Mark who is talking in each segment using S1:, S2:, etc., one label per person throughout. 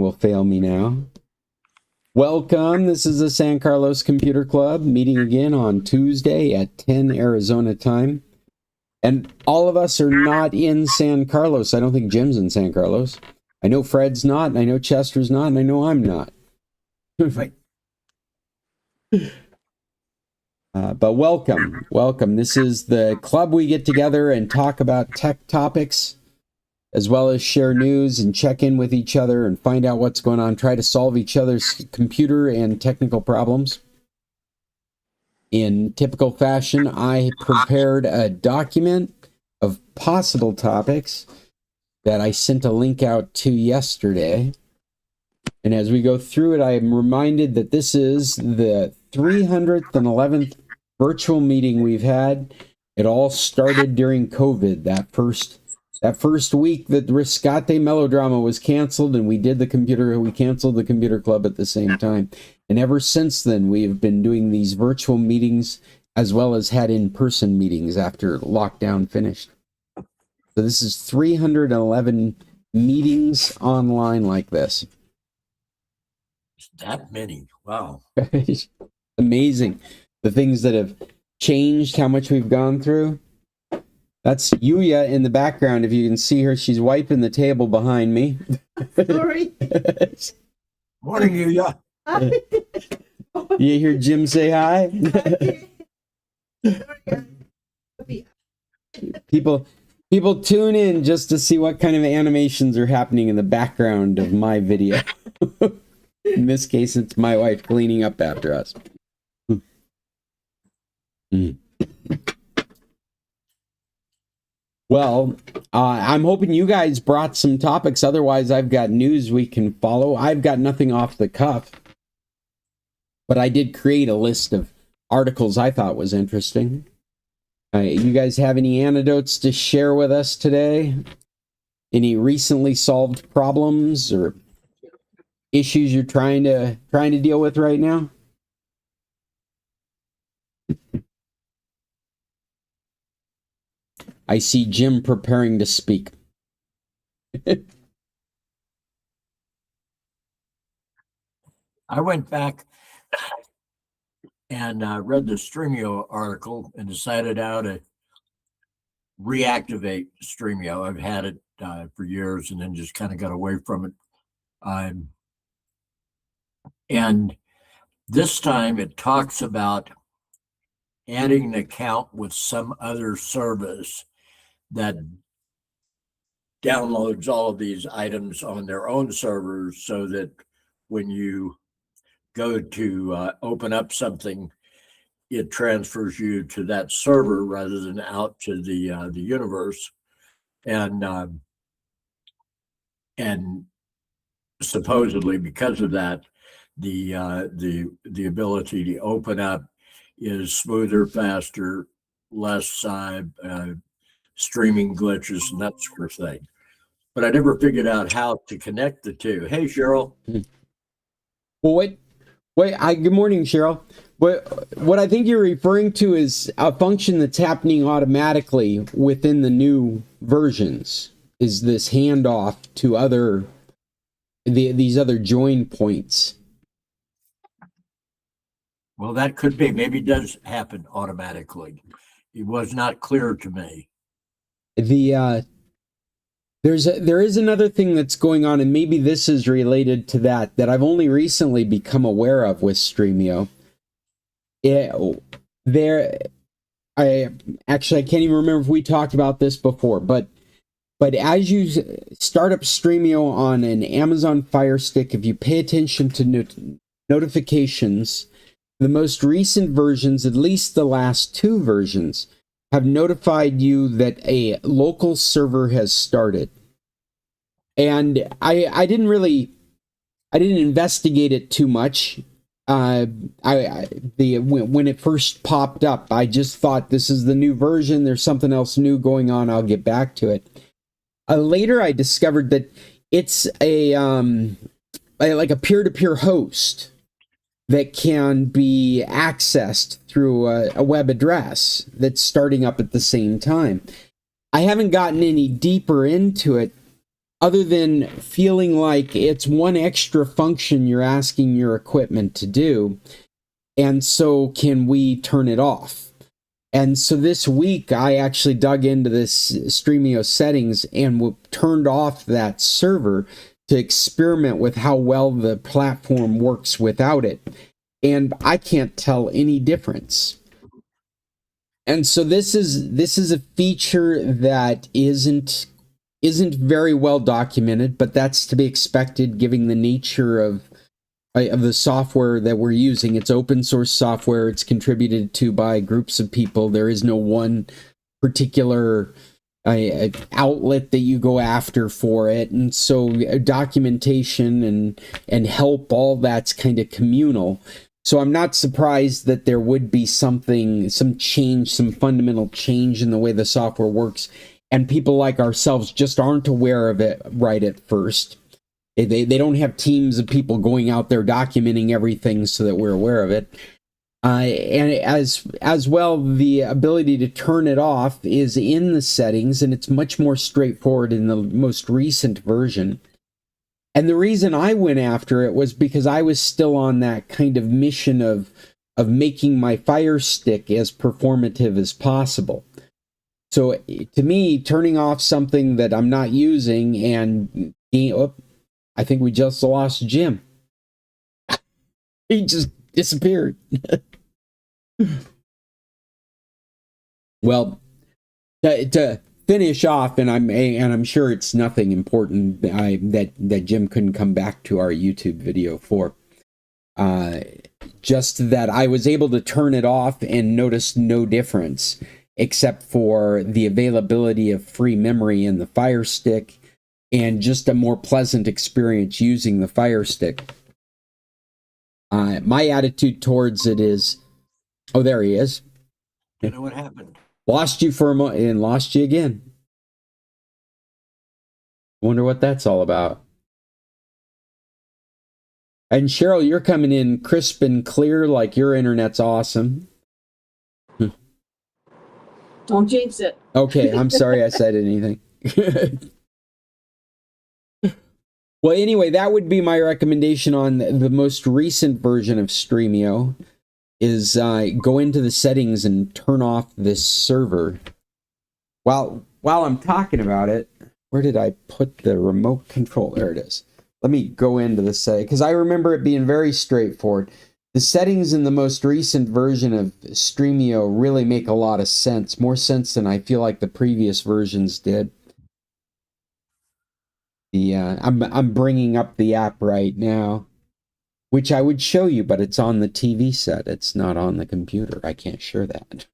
S1: will fail me now. Welcome. This is the San Carlos Computer Club meeting again on Tuesday at 10 Arizona time. And all of us are not in San Carlos. I don't think Jim's in San Carlos. I know Fred's not, and I know Chester's not, and I know I'm not.
S2: Right.
S1: But welcome. This is the club we get together and talk about tech topics, as well as share news and check in with each other and find out what's going on, try to solve each other's computer and technical problems. In typical fashion, I prepared a document of possible topics that I sent a link out to yesterday. And as we go through it, I am reminded that this is the 311th virtual meeting we've had. It all started during COVID, that first week that the Riscate melodrama was canceled, and we canceled the computer club at the same time. And ever since then, we have been doing these virtual meetings as well as had in-person meetings after lockdown finished. So this is 311 meetings online like this.
S2: That many. Wow.
S1: Amazing. The things that have changed, how much we've gone through. That's Yuya in the background. If you can see her, she's wiping the table behind me.
S3: Sorry.
S2: Morning, Yuya.
S1: You hear Jim say hi? People tune in just to see what kind of animations are happening in the background of my video. In this case, it's my wife cleaning up after us. Well, I'm hoping you guys brought some topics. Otherwise, I've got news we can follow. I've got nothing off the cuff. But I did create a list of articles I thought was interesting. You guys have any anecdotes to share with us today? Any recently solved problems or issues you're trying to deal with right now? I see Jim preparing to speak.
S2: I went back and read the Streamio article and decided how to reactivate Streamio. I've had it for years and then just kind of got away from it. And this time it talks about adding an account with some other service that downloads all of these items on their own servers so that when you go to open up something, it transfers you to that server rather than out to the universe. And supposedly because of that, the ability to open up is smoother, faster, less streaming glitches and that sort of thing. But I never figured out how to connect the two. Hey, Cheryl.
S1: Well, wait. Good morning, Cheryl. What I think you're referring to is a function that's happening automatically within the new versions. Is this handoff to these other join points?
S2: Well, that could be. Maybe it does happen automatically. It was not clear to me.
S1: There is another thing that's going on, and maybe this is related to that I've only recently become aware of with Streamio. I can't even remember if we talked about this before, but as you start up Streamio on an Amazon Fire Stick, if you pay attention to notifications, the most recent versions, at least the last two versions, have notified you that a local server has started. And I didn't investigate it too much. When it first popped up, I just thought this is the new version. There's something else new going on. I'll get back to it. Later, I discovered that it's like a peer-to-peer host that can be accessed through a web address that's starting up at the same time. I haven't gotten any deeper into it other than feeling like it's one extra function you're asking your equipment to do. And so can we turn it off? And so this week, I actually dug into this Streamio settings and turned off that server to experiment with how well the platform works without it. And I can't tell any difference. And so this is a feature that isn't very well documented, but that's to be expected given the nature of the software that we're using. It's open source software. It's contributed to by groups of people. There is no one particular outlet that you go after for it. And so documentation and help, all that's kind of communal. So I'm not surprised that there would be some change, some fundamental change in the way the software works. And people like ourselves just aren't aware of it right at first. They don't have teams of people going out there documenting everything so that we're aware of it. And as well, the ability to turn it off is in the settings, and it's much more straightforward in the most recent version. And the reason I went after it was because I was still on that kind of mission of making my Fire Stick as performative as possible. So to me, turning off something that I'm not using and I think we just lost Jim. He just disappeared. Well, to finish off, and I'm sure it's nothing important that Jim couldn't come back to our YouTube video for. Just that I was able to turn it off and notice no difference, except for the availability of free memory in the Fire Stick and just a more pleasant experience using the Fire Stick. My attitude towards it is, oh, there he is.
S2: You know what happened?
S1: Lost you for a moment and lost you again. Wonder what that's all about. And Cheryl, you're coming in crisp and clear, like your internet's awesome.
S3: Don't jinx it.
S1: Okay, I'm sorry I said anything. Well, anyway, that would be my recommendation on the most recent version of Streamio, is go into the settings and turn off this server. While I'm talking about it, where did I put the remote control? There it is. Let me go into the setting, because I remember it being very straightforward. The settings in the most recent version of Streamio really make a lot of sense, more sense than I feel like the previous versions did. I'm bringing up the app right now, which I would show you, but it's on the TV set. It's not on the computer. I can't share that.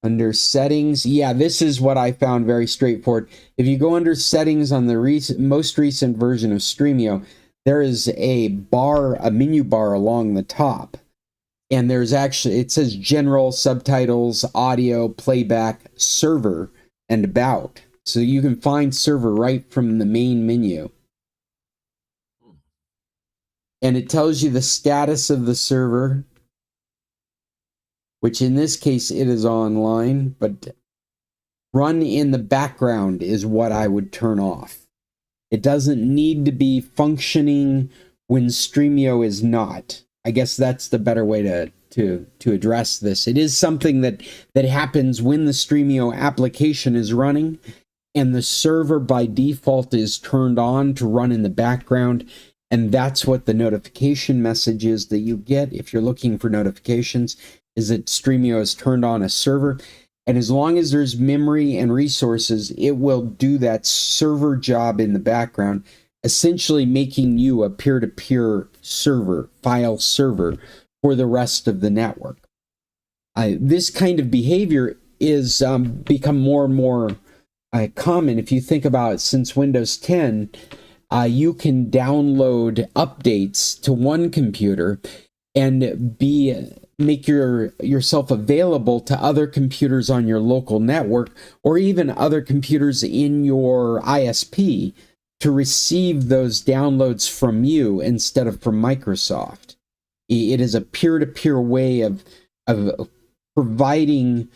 S1: Under settings, yeah, this is what I found very straightforward. If you go under settings on the most recent version of Streamio, there is a menu bar along the top. And there's actually, it says general, subtitles, audio, playback, server, and about. So you can find server right from the main menu. And it tells you the status of the server, which in this case it is online, but run in the background is what I would turn off. It doesn't need to be functioning when Streamio is not. I guess that's the better way to address this. It is something that happens when the Streamio application is running, and the server by default is turned on to run in the background, and that's what the notification message is that you get if you're looking for notifications, is that Streamio has turned on a server, and as long as there's memory and resources, it will do that server job in the background, essentially making you a peer-to-peer server, file server, for the rest of the network. This kind of behavior is become more and more common. If you think about it, since Windows 10, you can download updates to one computer and make yourself available to other computers on your local network, or even other computers in your ISP, to receive those downloads from you instead of from Microsoft. It is a peer-to-peer way of providing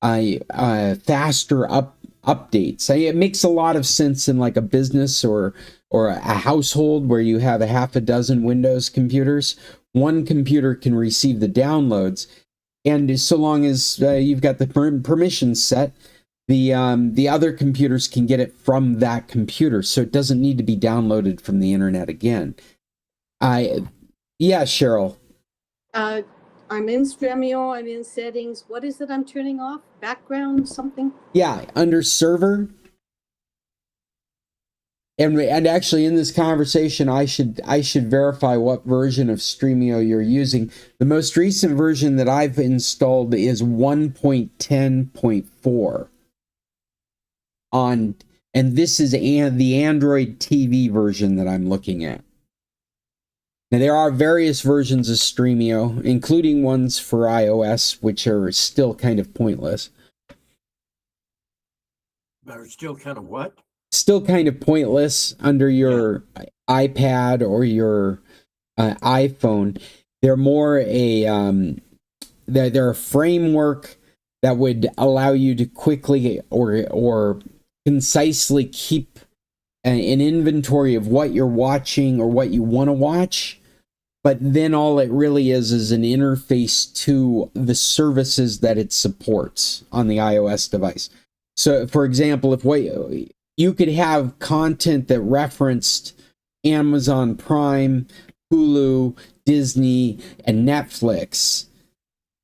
S1: faster updates. It makes a lot of sense in like a business or a household where you have a half a dozen Windows computers. One computer can receive the downloads, and so long as you've got the permissions set, the other computers can get it from that computer, so it doesn't need to be downloaded from the internet again. Yeah, Cheryl.
S3: I'm in Stremio, I'm in settings. What is it I'm turning off? Background something?
S1: Yeah, under server. And actually in this conversation, I should verify what version of Stremio you're using. The most recent version that I've installed is 1.10.4 and this is the Android TV version that I'm looking at. Now, there are various versions of Stremio, including ones for iOS, which are still kind of pointless.
S2: But it's still kind of what?
S1: Still kind of pointless under your iPad or your iPhone. They're more they're a framework that would allow you to quickly or concisely keep an inventory of what you're watching or what you want to watch. But then all it really is an interface to the services that it supports on the iOS device. So, for example, if you could have content that referenced Amazon Prime, Hulu, Disney, and Netflix.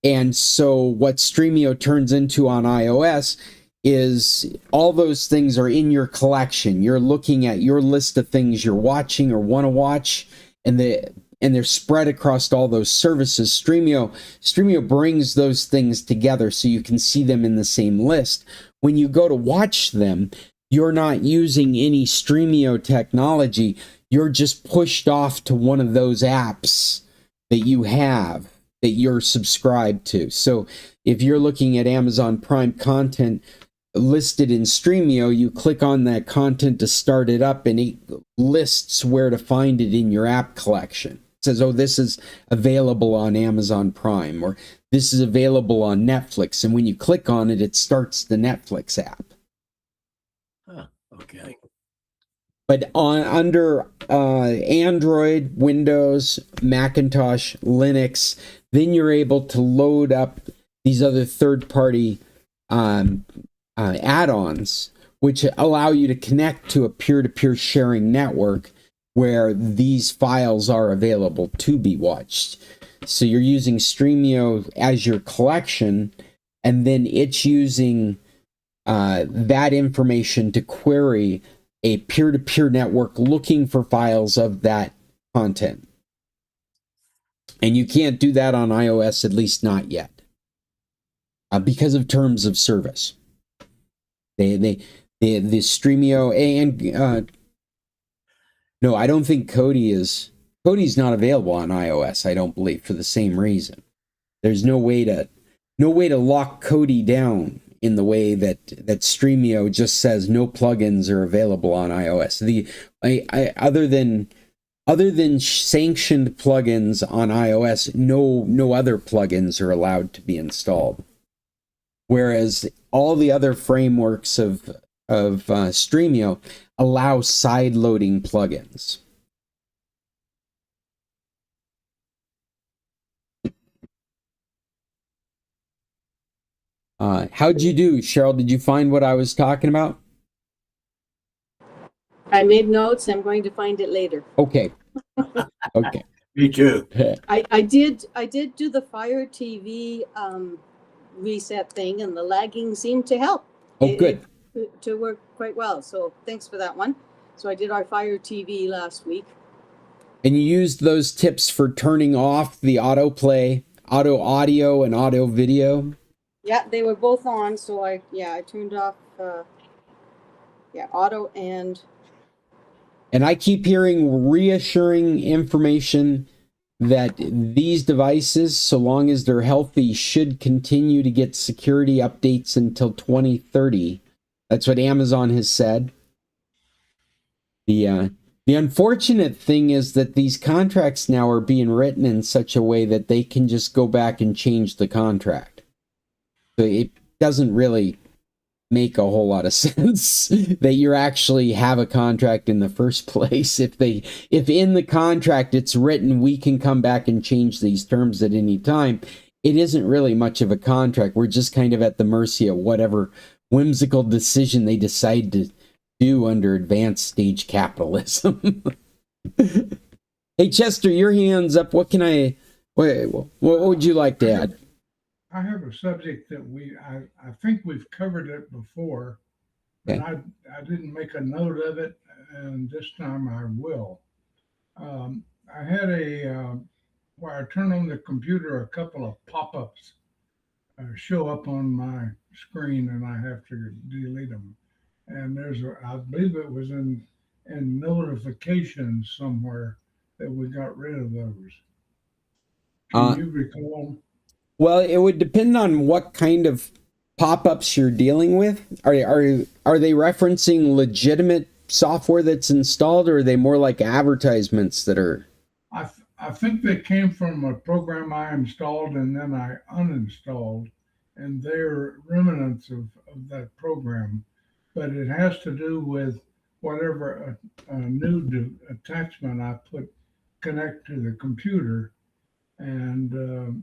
S1: And so what Stremio turns into on iOS is all those things are in your collection. You're looking at your list of things you're watching or want to watch, and they're spread across all those services. Stremio brings those things together so you can see them in the same list. When you go to watch them, you're not using any Stremio technology. You're just pushed off to one of those apps that you have, that you're subscribed to. So if you're looking at Amazon Prime content listed in Stremio, you click on that content to start it up, and it lists where to find it in your app collection. It says, oh, this is available on Amazon Prime, or this is available on Netflix. And when you click on it, it starts the Netflix app.
S2: Okay.
S1: But under Android, Windows, Macintosh, Linux, then you're able to load up these other third-party add-ons, which allow you to connect to a peer-to-peer sharing network where these files are available to be watched. So you're using Stremio as your collection, and then it's using that information to query a peer-to-peer network looking for files of that content. And you can't do that on iOS, at least not yet, because of terms of service. The Stremio and no, I don't think Cody's not available on iOS. I don't believe, for the same reason. There's no way to lock Kodi down in the way that Stremio just says no plugins are available on iOS. Other than sanctioned plugins on iOS, no other plugins are allowed to be installed. Whereas all the other frameworks of Stremio allow side-loading plugins. How'd you do, Cheryl? Did you find what I was talking about?
S3: I made notes. I'm going to find it later.
S1: Okay. Okay.
S2: Me too.
S3: I did do the Fire TV reset thing, and the lagging seemed to help.
S1: Oh, good.
S3: To work quite well. So thanks for that one. So I did our Fire TV last week.
S1: And you used those tips for turning off the autoplay, auto audio, and auto video?
S3: Yeah, they were both on. So I turned off auto and
S1: I keep hearing reassuring information that these devices, so long as they're healthy, should continue to get security updates until 2030. That's what Amazon has said. The unfortunate thing is that these contracts now are being written in such a way that they can just go back and change the contract. So doesn't really make a whole lot of sense that you actually have a contract in the first place. If in the contract it's written, we can come back and change these terms at any time, it isn't really much of a contract. We're just kind of at the mercy of whatever whimsical decision they decide to do under advanced stage capitalism. Hey, Chester, your hand's up. What would you like to add?
S4: I have a subject that I think we've covered it before, but
S1: Okay.
S4: I didn't make a note of it, and this time I will. I had where I turn on the computer, a couple of pop-ups show up on my screen, and I have to delete them. And I believe it was in notifications somewhere that we got rid of those. Can you recall?
S1: Well, it would depend on what kind of pop-ups you're dealing with. Are they referencing legitimate software that's installed, or are they more like advertisements that are?
S4: I think they came from a program I installed and then I uninstalled, and they're remnants of that program. But it has to do with whatever a new attachment I connect to the computer, and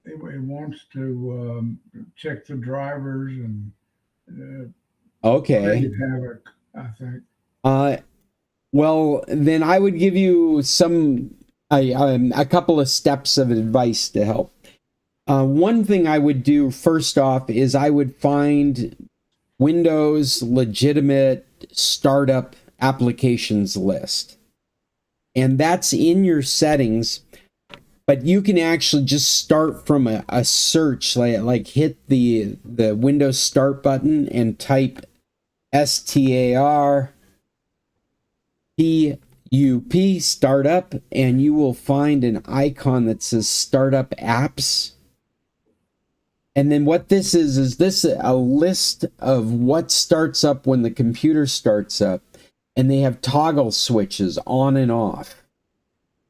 S4: it wants to check the drivers and
S1: Okay.
S4: create havoc, I think.
S1: Well, then I would give you a couple of steps of advice to help. One thing I would do first off is I would find Windows legitimate startup applications list. And that's in your settings, but you can actually just start from a search, like hit the Windows Start button and type STARTUP startup, and you will find an icon that says Startup Apps. And then what this is this a list of what starts up when the computer starts up, and they have toggle switches on and off.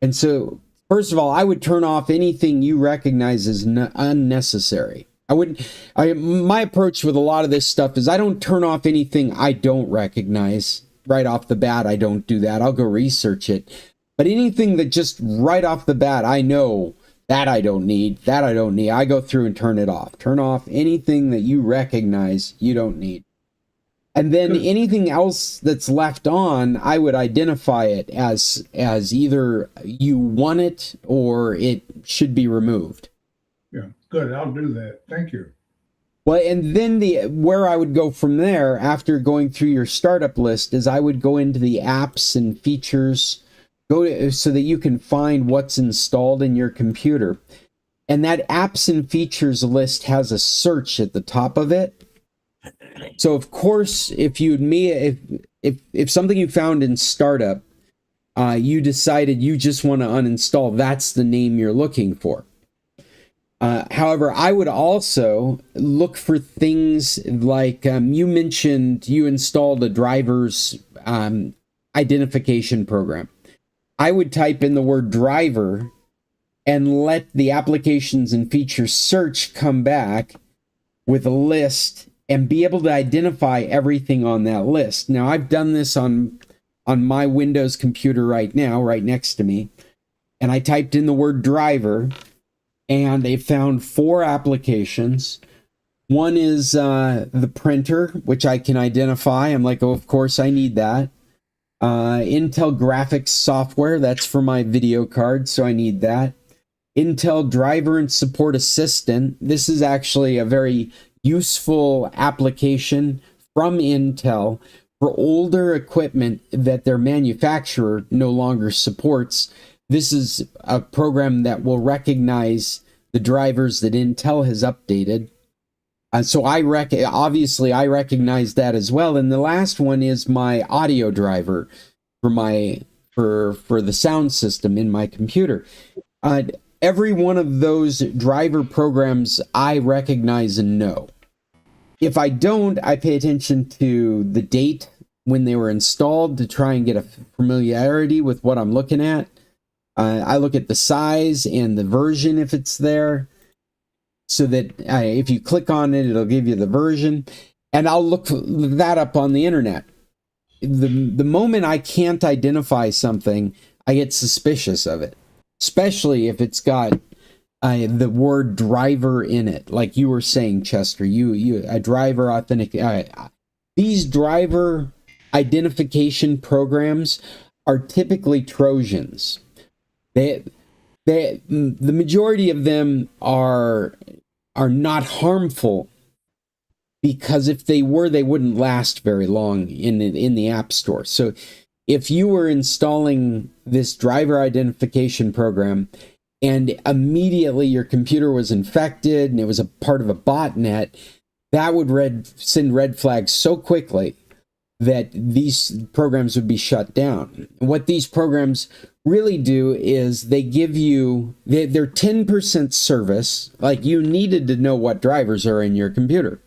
S1: And so, first of all, I would turn off anything you recognize as unnecessary. My approach with a lot of this stuff is I don't turn off anything I don't recognize. Right off the bat, I don't do that. I'll go research it. But anything that just right off the bat, I know that I don't need, I go through and turn it off. Turn off anything that you recognize you don't need. And then anything else that's left on, I would identify it as either you want it or it should be removed.
S4: Yeah, good. I'll do that. Thank you.
S1: Well, and then where I would go from there after going through your startup list is I would go into the apps and features, so that you can find what's installed in your computer. And that apps and features list has a search at the top of it. So of course, if something you found in startup, you decided you just want to uninstall, that's the name you're looking for. However, I would also look for things like you mentioned you installed a driver's identification program. I would type in the word driver and let the applications and features search come back with a list and be able to identify everything on that list. Now, I've done this on my Windows computer right now, right next to me, and I typed in the word driver, and they found 4 applications. One is the printer, which I can identify. I'm like, oh, of course I need that. Intel graphics software, that's for my video card, so I need that. Intel driver and support assistant. This is actually a very useful application from Intel for older equipment that their manufacturer no longer supports. This is a program that will recognize the drivers that Intel has updated. So I recognize that as well. And the last one is my audio driver for the sound system in my computer. Every one of those driver programs I recognize and know. If I don't, I pay attention to the date when they were installed to try and get a familiarity with what I'm looking at. I look at the size and the version if it's there. so that if you click on it, it'll give you the version, and I'll look that up on the internet. The moment I can't identify something, I get suspicious of it, especially if it's got the word driver in it, like you were saying, Chester. You a driver authentic. These driver identification programs are typically Trojans. The majority of them are not harmful, because if they were, they wouldn't last very long in the App Store. So if you were installing this driver identification program and immediately your computer was infected and it was a part of a botnet, that would send red flags so quickly that these programs would be shut down. What these programs really do is they give you, they're 10% service, like you needed to know what drivers are in your computer.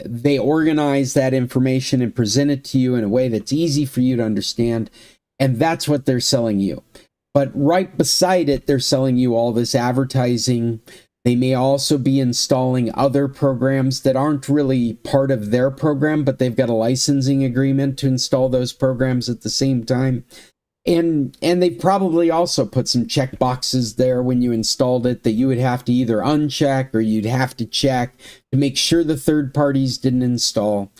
S1: They organize that information and present it to you in a way that's easy for you to understand, and that's what they're selling you. But right beside it, they're selling you all this advertising. They may also be installing other programs that aren't really part of their program, but they've got a licensing agreement to install those programs at the same time. And they probably also put some check boxes there when you installed it that you would have to either uncheck or you'd have to check to make sure the third parties didn't install.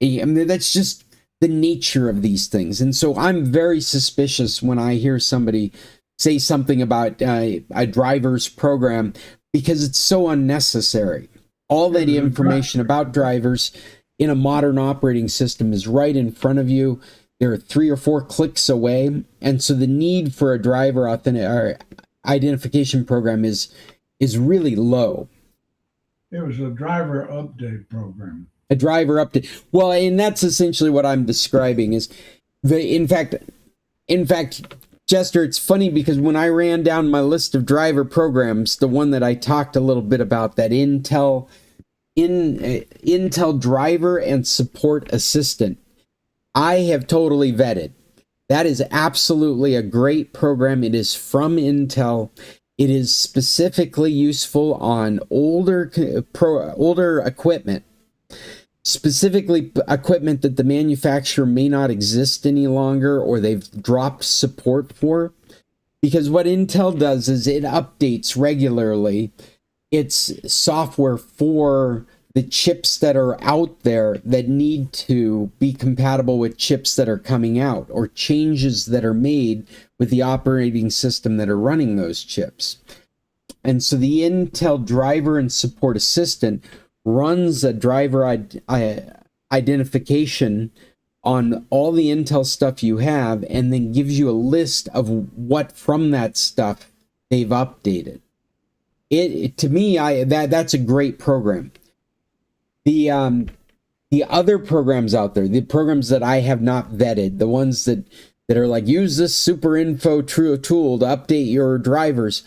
S1: I mean, that's just the nature of these things. And so I'm very suspicious when I hear somebody say something about a driver's program, because it's so unnecessary. All that information about drivers in a modern operating system is right in front of you. They're 3 or 4 clicks away. And so the need for a driver identification program is really low.
S4: It was a driver update program.
S1: A driver update. Well, and that's essentially what I'm describing is in fact, Chester, it's funny because when I ran down my list of driver programs, the one that I talked a little bit about, that Intel driver and support assistant, I have totally vetted. That is absolutely a great program. It is from Intel. It is specifically useful on older equipment, specifically equipment that the manufacturer may not exist any longer or they've dropped support for. Because what Intel does is it updates regularly its software for the chips that are out there that need to be compatible with chips that are coming out, or changes that are made with the operating system that are running those chips. And so the Intel driver and support assistant runs a driver identification on all the Intel stuff you have, and then gives you a list of what from that stuff they've updated. To me, that's a great program. The other programs out there, the programs that I have not vetted, the ones that are like, use this super info tool to update your drivers,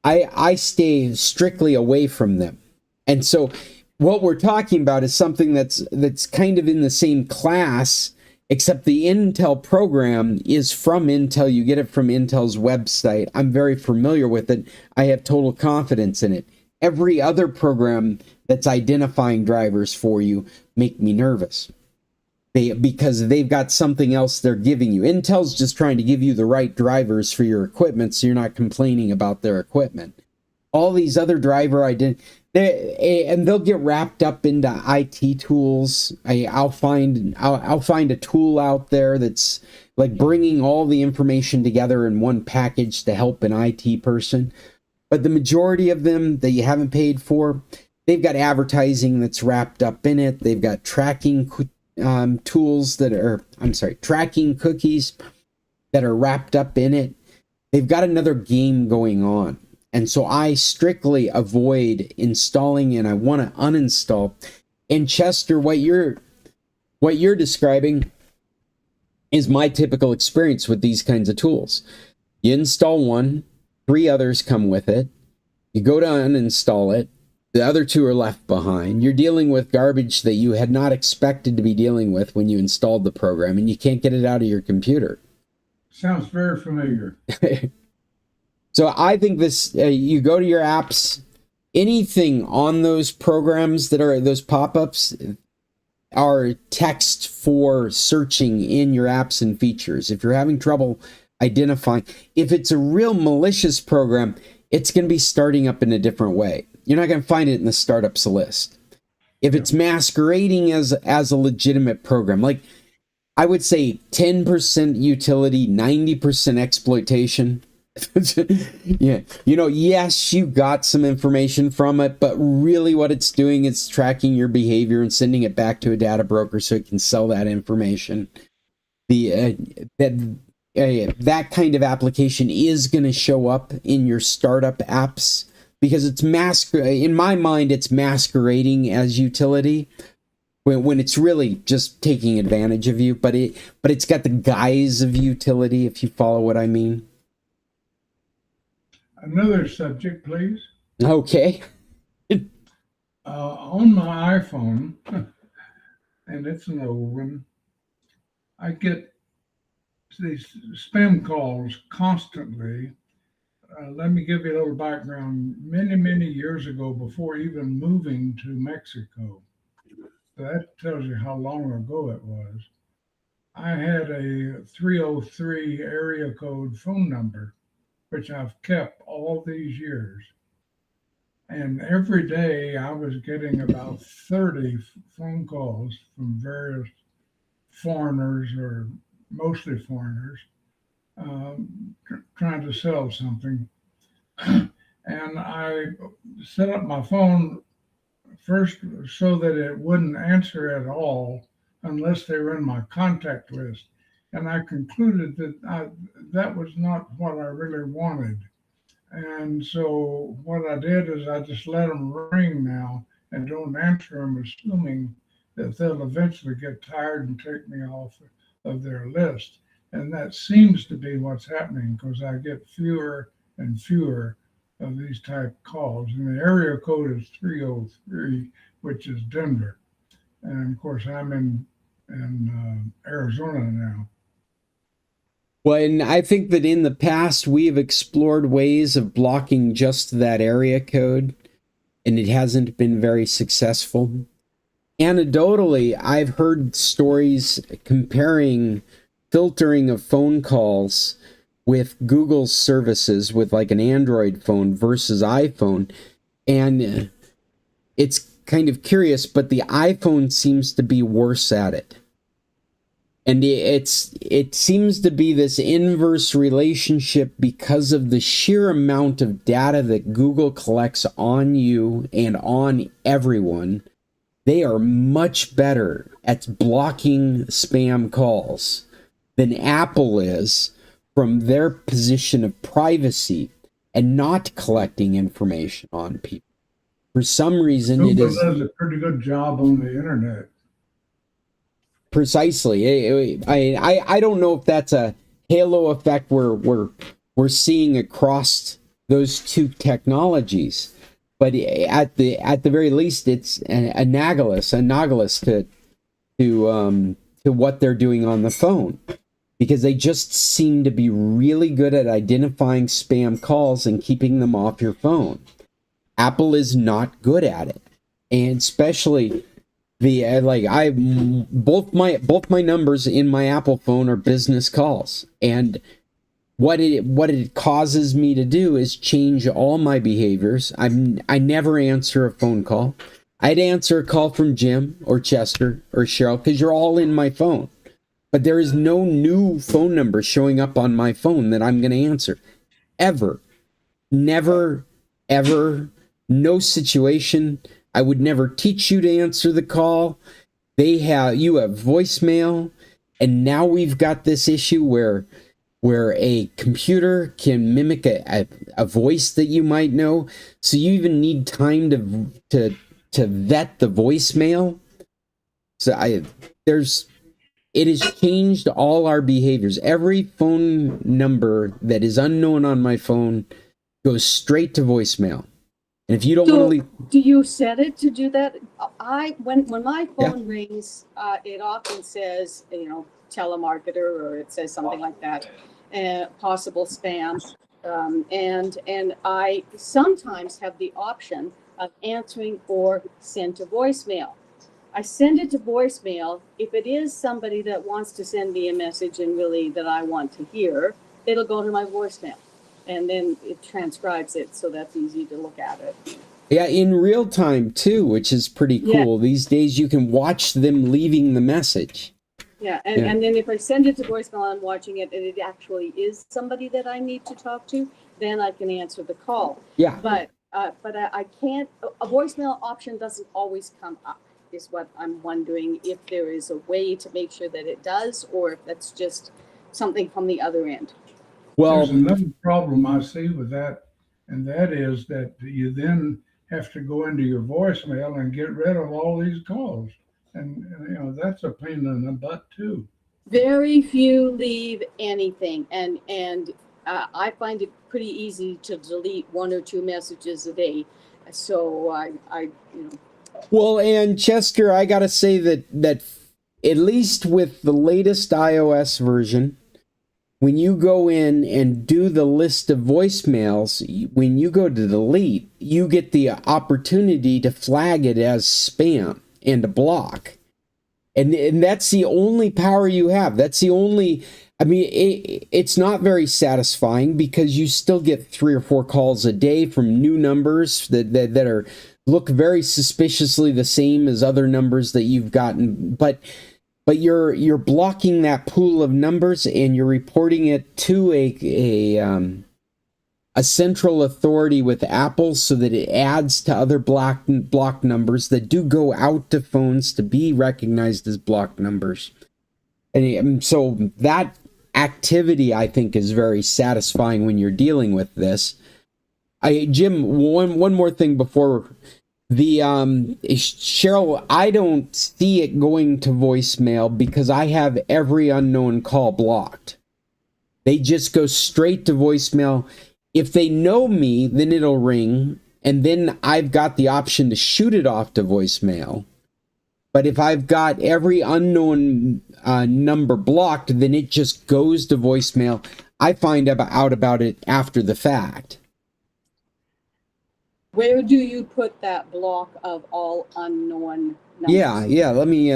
S1: I stay strictly away from them. And so what we're talking about is something that's kind of in the same class, except the Intel program is from Intel. You get it from Intel's website. I'm very familiar with it. I have total confidence in it. Every other program that's identifying drivers for you make me nervous, because they've got something else they're giving you. Intel's just trying to give you the right drivers for your equipment, so you're not complaining about their equipment. All these other driver and they'll get wrapped up into IT tools. I'll find a tool out there that's like bringing all the information together in one package to help an IT person. But the majority of them that you haven't paid for, they've got advertising that's wrapped up in it. They've got tracking tools tracking cookies that are wrapped up in it. They've got another game going on. And so I strictly avoid installing, and I want to uninstall. And Chester, what you're describing is my typical experience with these kinds of tools. You install one, 3 others come with it. You go to uninstall it. The other 2 are left behind. You're dealing with garbage that you had not expected to be dealing with when you installed the program, and you can't get it out of your computer.
S4: Sounds very familiar.
S1: So I think this, you go to your apps, anything on those programs that are those pop-ups are text for searching in your apps and features. If you're having trouble identifying, if it's a real malicious program, it's going to be starting up in a different way. You're not going to find it in the startups list. If it's masquerading as a legitimate program, like I would say 10% utility, 90% exploitation. Yeah, yes, you got some information from it, but really what it's doing is tracking your behavior and sending it back to a data broker so it can sell that information. That kind of application is going to show up in your startup apps because it's in my mind, it's masquerading as utility when it's really just taking advantage of you, but it's got the guise of utility, if you follow what I mean.
S4: Another subject, please.
S1: Okay.
S4: On my iPhone, and it's an old one, I get these spam calls constantly. Let me give you a little background. Many, many years ago, before even moving to Mexico, so that tells you how long ago it was, I had a 303 area code phone number, which I've kept all these years. And every day I was getting about 30 phone calls from various foreigners, or mostly foreigners, trying to sell something. And I set up my phone first so that it wouldn't answer at all unless they were in my contact list. And I concluded that that was not what I really wanted. And so what I did is I just let them ring now and don't answer them, assuming that they'll eventually get tired and take me off of their list. And that seems to be what's happening because I get fewer and fewer of these type calls. And the area code is 303, which is Denver. And of course, I'm in Arizona now.
S1: Well, and I think that in the past, we have explored ways of blocking just that area code, and it hasn't been very successful. Anecdotally, I've heard stories comparing filtering of phone calls with Google's services with like an Android phone versus iPhone. And it's kind of curious, but the iPhone seems to be worse at it. And it seems to be this inverse relationship because of the sheer amount of data that Google collects on you and on everyone. They are much better at blocking spam calls than Apple is from their position of privacy and not collecting information on people. For some reason,
S4: Google
S1: it is
S4: does a pretty good job on the internet.
S1: Precisely. I don't know if that's a halo effect we're seeing across those two technologies, but at the very least, it's analogous to what they're doing on the phone, because they just seem to be really good at identifying spam calls and keeping them off your phone. Apple is not good at it, and especially both my numbers in my Apple phone are business calls, and what it causes me to do is change all my behaviors. I never answer a phone call. I'd answer a call from Jim or Chester or Cheryl because you're all in my phone, but there is no new phone number showing up on my phone that I'm going to answer ever. Never, ever. No situation. I would never teach you to answer the call. You have voicemail, and now we've got this issue where a computer can mimic a voice that you might know. So you even need time to vet the voicemail. So it has changed all our behaviors. Every phone number that is unknown on my phone goes straight to voicemail. And if you don't want to leave,
S3: do you set it to do that? When my phone rings, it often says, telemarketer, or it says something like that, possible spam. And I sometimes have the option of answering or send to voicemail. I send it to voicemail. If it is somebody that wants to send me a message and really that I want to hear, it'll go to my voicemail. And then it transcribes it, so that's easy to look at it.
S1: Yeah, in real time too, which is pretty cool. These days you can watch them leaving the message.
S3: Yeah, and then if I send it to voicemail, I'm watching it, and it actually is somebody that I need to talk to, then I can answer the call.
S1: Yeah.
S3: But I can't, a voicemail option doesn't always come up, is what I'm wondering, if there is a way to make sure that it does, or if that's just something from the other end.
S1: Well,
S4: There's another problem I see with that, and that is that you then have to go into your voicemail and get rid of all these calls. And that's a pain in the butt too.
S3: Very few leave anything, and I find it pretty easy to delete 1 or 2 messages a day. So I
S1: well, and Chester, I gotta say that at least with the latest iOS version, when you go in and do the list of voicemails, when you go to delete, you get the opportunity to flag it as spam and to block. And that's the only power you have. That's the only, I mean, it's not very satisfying because you still get 3 or 4 calls a day from new numbers that are look very suspiciously the same as other numbers that you've gotten, but you're blocking that pool of numbers and you're reporting it to a central authority with Apple so that it adds to other block numbers that do go out to phones to be recognized as block numbers. And so that activity, I think, is very satisfying when you're dealing with this. Jim, one more thing before the Cheryl, I don't see it going to voicemail because I have every unknown call blocked. They just go straight to voicemail. If they know me, then it'll ring, and then I've got the option to shoot it off to voicemail. But if I've got every unknown number blocked, then it just goes to voicemail. I find out about it after the fact.
S3: Where do you put that block of all unknown numbers?
S1: Yeah, let me,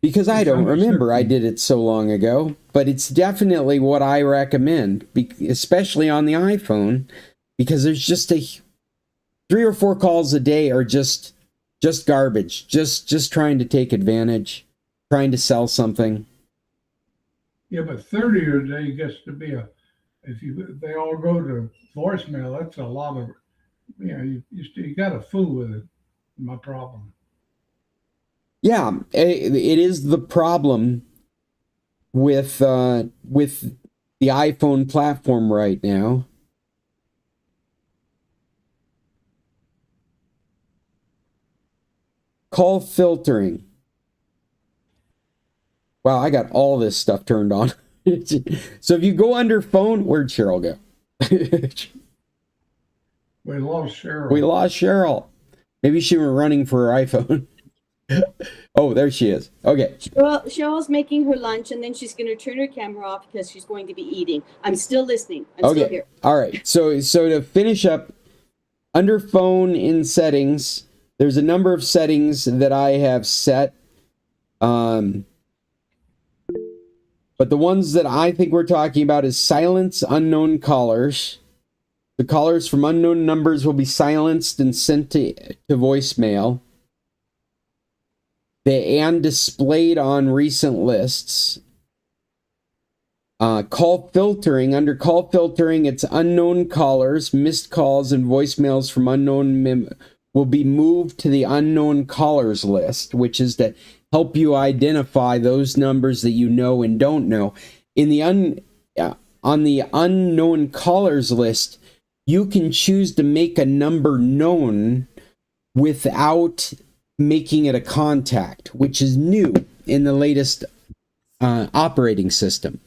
S1: because I don't remember, I did it so long ago, but it's definitely what I recommend, especially on the iPhone, because there's just 3 or 4 calls a day are just garbage, just trying to take advantage, trying to sell something.
S4: Yeah, but 30 a day gets to be they all go to voicemail, that's a lot of, you got to fool with it. My problem.
S1: Yeah, it is the problem with the iPhone platform right now. Call filtering. Wow, I got all this stuff turned on. So if you go under phone, where'd Cheryl go?
S4: We lost Cheryl.
S1: We lost Cheryl. Maybe she was running for her iPhone. Oh, there she is. Okay.
S3: Well, Cheryl's making her lunch, and then she's going to turn her camera off because she's going to be eating. I'm still listening. I'm still here.
S1: All right. So to finish up, under phone in settings, there's a number of settings that I have set. But the ones that I think we're talking about is silence unknown callers. The callers from unknown numbers will be silenced and sent to voicemail. And displayed on recent lists. Call filtering. Under call filtering, it's unknown callers, missed calls, and voicemails from unknown will be moved to the unknown callers list, which is to help you identify those numbers that you know and don't know. In the on the unknown callers list, you can choose to make a number known without making it a contact, which is new in the latest operating system.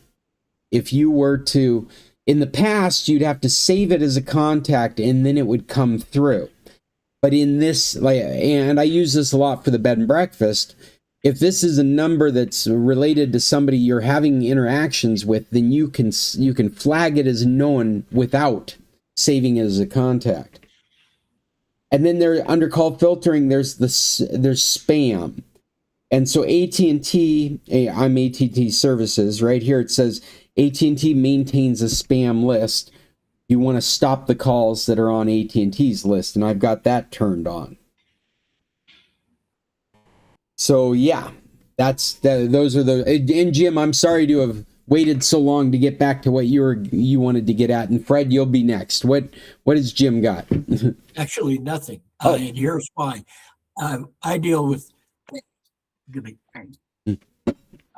S1: If you were to, in the past, you'd have to save it as a contact and then it would come through. But in this, and I use this a lot for the bed and breakfast, if this is a number that's related to somebody you're having interactions with, then you can flag it as known without saving it as a contact. And then there, under call filtering, there's spam. And so AT&T, I'm AT&T Services. Right here it says AT&T maintains a spam list. You want to stop the calls that are on AT&T's list, and I've got that turned on. So yeah, those are the. And Jim, I'm sorry to have waited so long to get back to what you wanted to get at. And Fred, you'll be next. What has Jim got?
S2: Actually, nothing.
S1: Oh.
S2: And here's why. I deal with.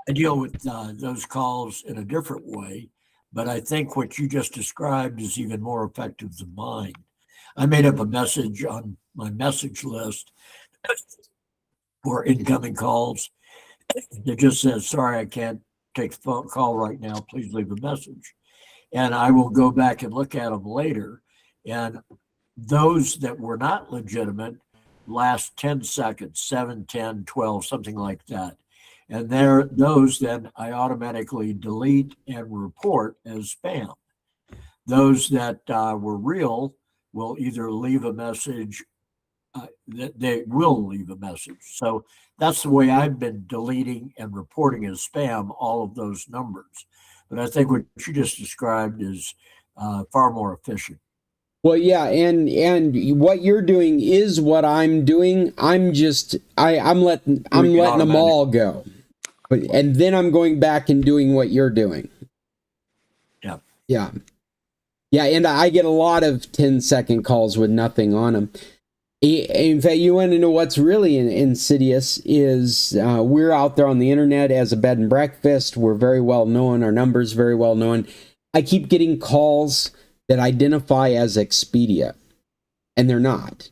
S2: I deal with those calls in a different way, but I think what you just described is even more effective than mine. I made up a message on my message list for incoming calls that just says, sorry, I can't take the phone call right now. Please leave a message. And I will go back and look at them later. And those that were not legitimate last 10 seconds, 7, 10, 12, something like that. And those then I automatically delete and report as spam. Those that were real will either leave a message, they will leave a message. So that's the way I've been deleting and reporting as spam all of those numbers. But I think what you just described is far more efficient.
S1: Well, yeah, and what you're doing is what I'm doing. I'm letting them all go. And then I'm going back and doing what you're doing.
S2: Yeah.
S1: Yeah. Yeah, and I get a lot of 10-second calls with nothing on them. In fact, you want to know what's really insidious is we're out there on the internet as a bed and breakfast. We're very well known. Our number's very well known. I keep getting calls that identify as Expedia, and they're not.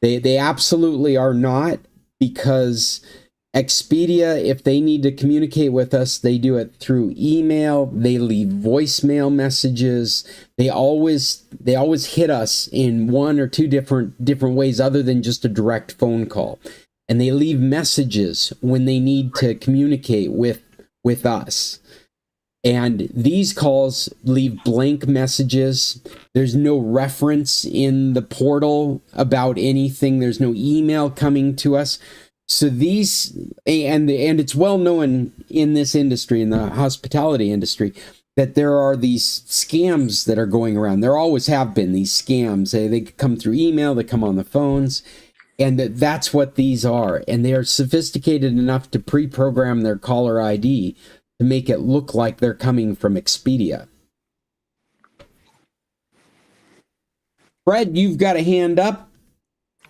S1: They absolutely are not, because Expedia, if they need to communicate with us, they do it through email. They leave voicemail messages. They always hit us in one or two different ways other than just a direct phone call. And they leave messages when they need to communicate with us. And these calls leave blank messages. There's no reference in the portal about anything. There's no email coming to us. So these, and it's well known in this industry, in the hospitality industry, that there are these scams that are going around. There always have been these scams. They come through email, they come on the phones, and that's what these are. And they are sophisticated enough to pre-program their caller ID to make it look like they're coming from Expedia. Fred, you've got a hand up.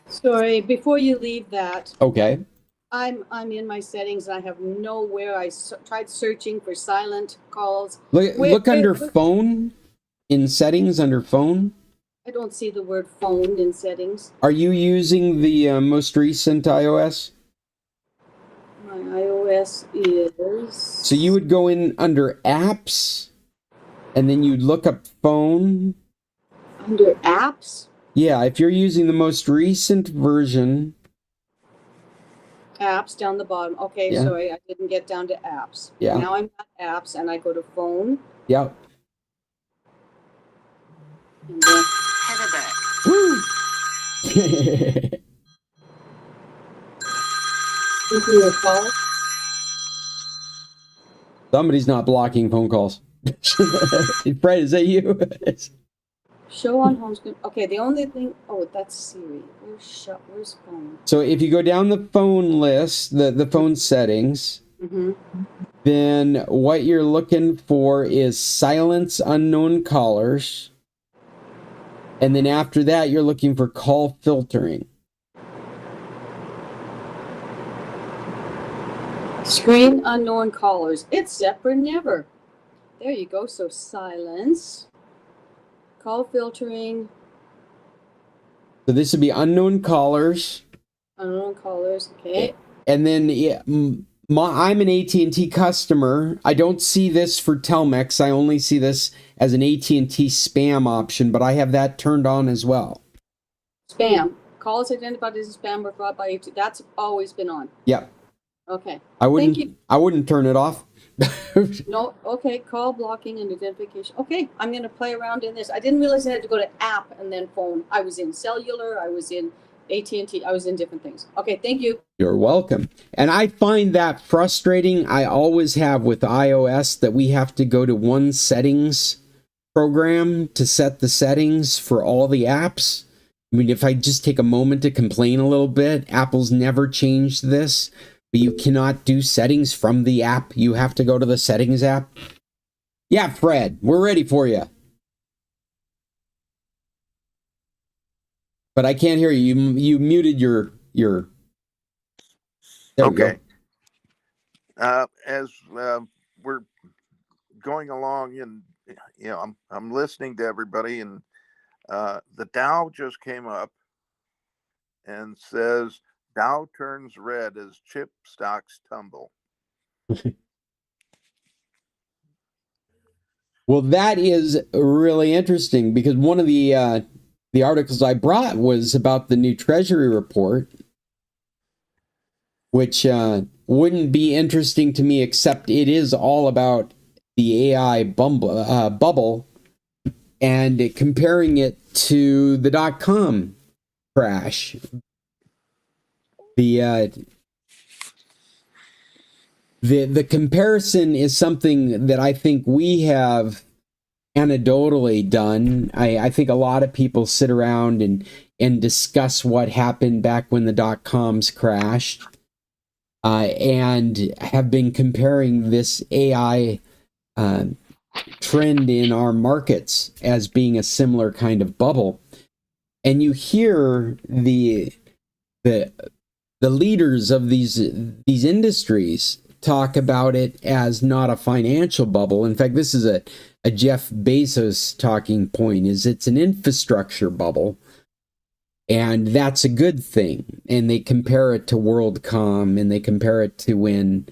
S3: Sorry, before you leave that,
S1: Okay.
S3: I'm in my settings and I have nowhere. I tried searching for silent calls.
S1: Look under phone, in settings under phone.
S3: I don't see the word phone in settings.
S1: Are you using the most recent iOS?
S3: My iOS is...
S1: So you would go in under apps, and then you'd look up phone.
S3: Under apps?
S1: Yeah, if you're using the most recent version.
S3: Apps down the bottom. Okay,
S1: Yeah.
S3: Sorry, I didn't get down to apps.
S1: Yeah.
S3: Now I'm at apps and I go to phone.
S1: Yep.
S3: And then...
S1: Woo!
S3: call.
S1: Somebody's not blocking phone calls. Fred, is that you?
S3: Show on home screen. Okay, the only thing... Oh, that's Siri. Where's phone?
S1: So if you go down the phone list, the phone settings, then what you're looking for is silence unknown callers. And then after that, you're looking for call filtering.
S3: Screen unknown callers. It's set for never. There you go. So silence. Call filtering.
S1: So this would be unknown callers.
S3: Unknown callers. Okay.
S1: And then I'm an AT&T customer. I don't see this for Telmex. I only see this as an AT&T spam option, but I have that turned on as well.
S3: Spam. Calls identified as spam or fraud by AT&T. That's always been on.
S1: Yep.
S3: Okay.
S1: I wouldn't.
S3: Thank you.
S1: I wouldn't turn it off.
S3: No, okay, call blocking and identification. Okay, I'm gonna play around in this. I didn't realize I had to go to app and then phone. I was in cellular, I was in AT&T, I was in different things. Okay, thank you.
S1: You're welcome. And I find that frustrating. I always have with iOS that we have to go to one settings program to set the settings for all the apps. I mean, if I just take a moment to complain a little bit, Apple's never changed this, but you cannot do settings from the app. You have to go to the settings app. Yeah, Fred, we're ready for you. But I can't hear you. You muted your. There
S5: Okay.
S1: We go.
S5: As we're going along, and I'm listening to everybody, and the Dow just came up and says Dow turns red as chip stocks tumble.
S1: Well, that is really interesting because one of the articles I brought was about the new Treasury report, which wouldn't be interesting to me, except it is all about the AI bubble and comparing it to the .com crash. The comparison is something that I think we have anecdotally done. I think a lot of people sit around and discuss what happened back when the .coms crashed, and have been comparing this AI trend in our markets as being a similar kind of bubble. And you hear the leaders of these industries talk about it as not a financial bubble. In fact, this is a Jeff Bezos talking point, is it's an infrastructure bubble, and that's a good thing. And they compare it to WorldCom, and they compare it to when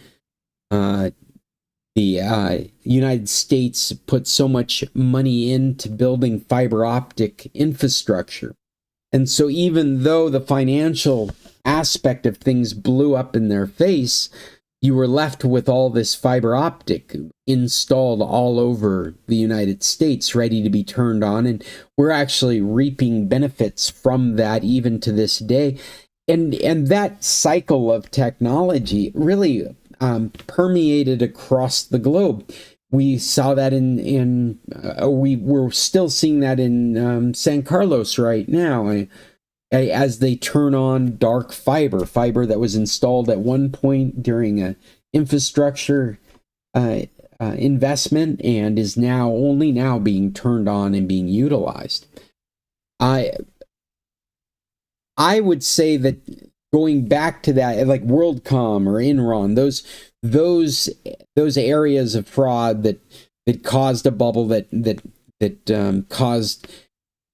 S1: the United States put so much money into building fiber optic infrastructure. And so even though the financial aspect of things blew up in their face, you were left with all this fiber optic installed all over the United States, ready to be turned on. And we're actually reaping benefits from that even to this day. And that cycle of technology really permeated across the globe. We saw that we're still seeing that in San Carlos right now, as they turn on dark fiber that was installed at one point during a infrastructure investment and is only now being turned on and being utilized. I would say that going back to that, like WorldCom or Enron, those areas of fraud that caused a bubble that caused,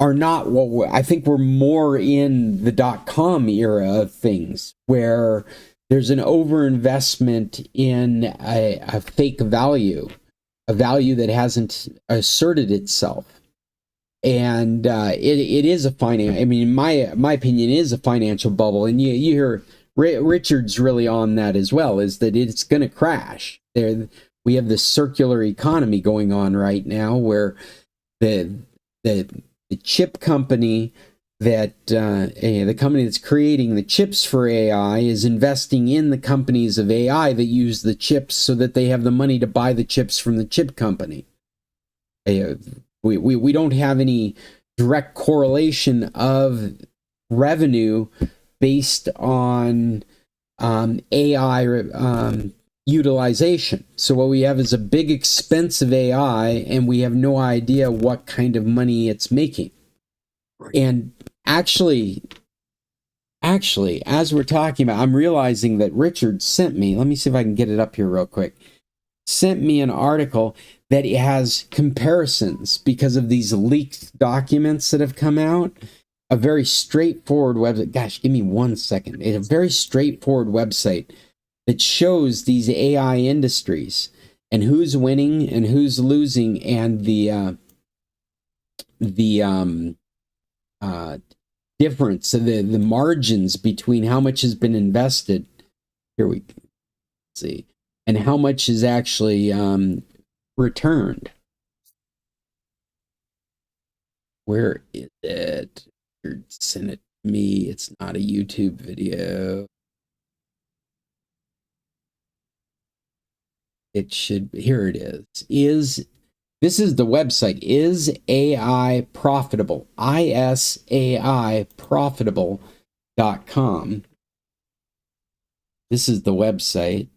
S1: are not what I think we're more in the .com era of things, where there's an overinvestment in a fake value, a value that hasn't asserted itself. And it is a in my opinion, it is a financial bubble. And you hear Richard's really on that as well, is that it's going to crash. We have this circular economy going on right now, where the chip company the company that's creating the chips for AI is investing in the companies of AI that use the chips so that they have the money to buy the chips from the chip company. We don't have any direct correlation of revenue based on AI utilization. So what we have is a big expensive AI, and we have no idea what kind of money it's making. Right. And actually, as we're talking about, I'm realizing that Richard sent me, let me see if I can get it up here real quick, sent me an article that has comparisons because of these leaked documents that have come out. A very straightforward website. Gosh, give me 1 second. It's a very straightforward website that shows these AI industries and who's winning and who's losing, and the difference, the margins between how much has been invested. Here we see. and how much is actually returned. Where is it? Send it to me. It's not a YouTube video. It should be. Here it is. This is the website. Is AI profitable? ISAI profitable.com. This is the website.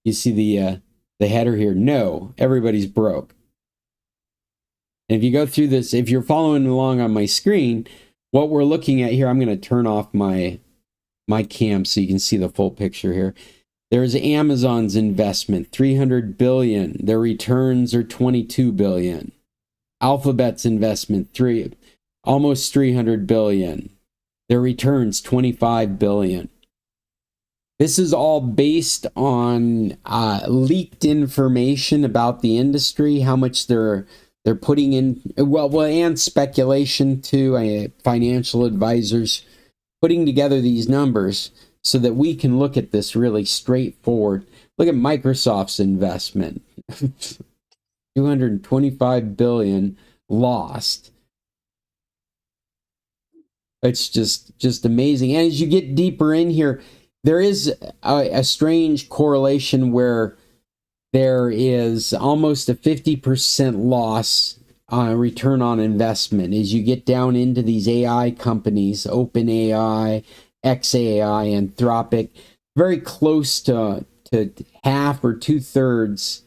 S1: You see the header here. No, everybody's broke. And if you go through this, if you're following along on my screen, what we're looking at here, I'm going to turn off my cam so you can see the full picture here. There's Amazon's investment, 300 billion. Their returns are 22 billion. Alphabet's investment, almost 300 billion. Their returns, 25 billion. This is all based on leaked information about the industry, how much they're putting in, and speculation too. Financial advisors putting together these numbers so that we can look at this really straightforward. Look at Microsoft's investment. 225 billion lost. It's just amazing. And as you get deeper in here, there is a strange correlation where there is almost a 50% loss on return on investment as you get down into these AI companies, OpenAI, XAI, Anthropic, very close to half or 2/3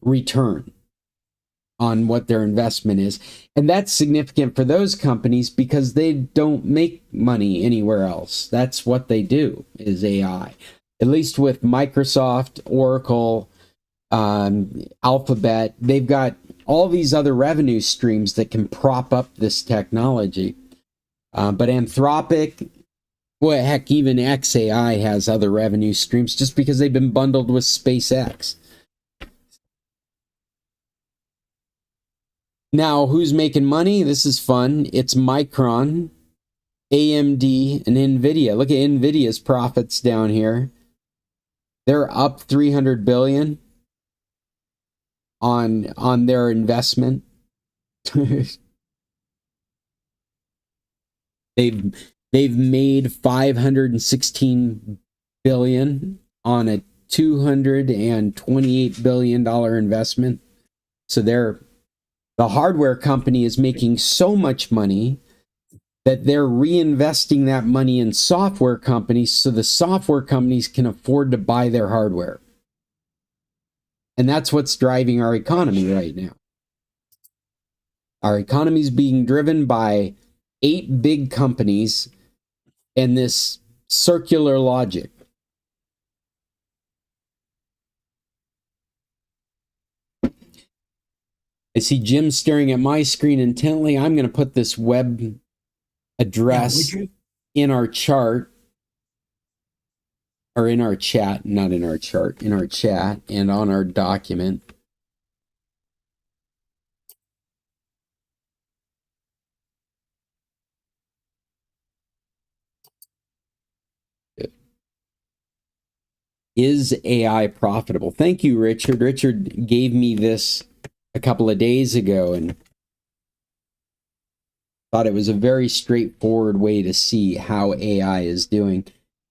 S1: return on what their investment is. And that's significant for those companies because they don't make money anywhere else. That's what they do, is AI. At least with Microsoft, Oracle, Alphabet, they've got all these other revenue streams that can prop up this technology. But Anthropic, well, heck, even XAI has other revenue streams just because they've been bundled with SpaceX. Now, who's making money? This is fun. It's Micron, AMD, and NVIDIA. Look at NVIDIA's profits down here. They're up 300 billion on their investment. They've made 516 billion on a $228 billion investment. So the hardware company is making so much money that they're reinvesting that money in software companies so the software companies can afford to buy their hardware. And that's what's driving our economy right now. Our economy is being driven by 8 big companies and this circular logic. I see Jim staring at my screen intently. I'm going to put this web address in our chart, or in our chat, not in our chart, in our chat and on our document. Is AI profitable? Thank you, Richard. Richard gave me this a couple of days ago and thought it was a very straightforward way to see how AI is doing.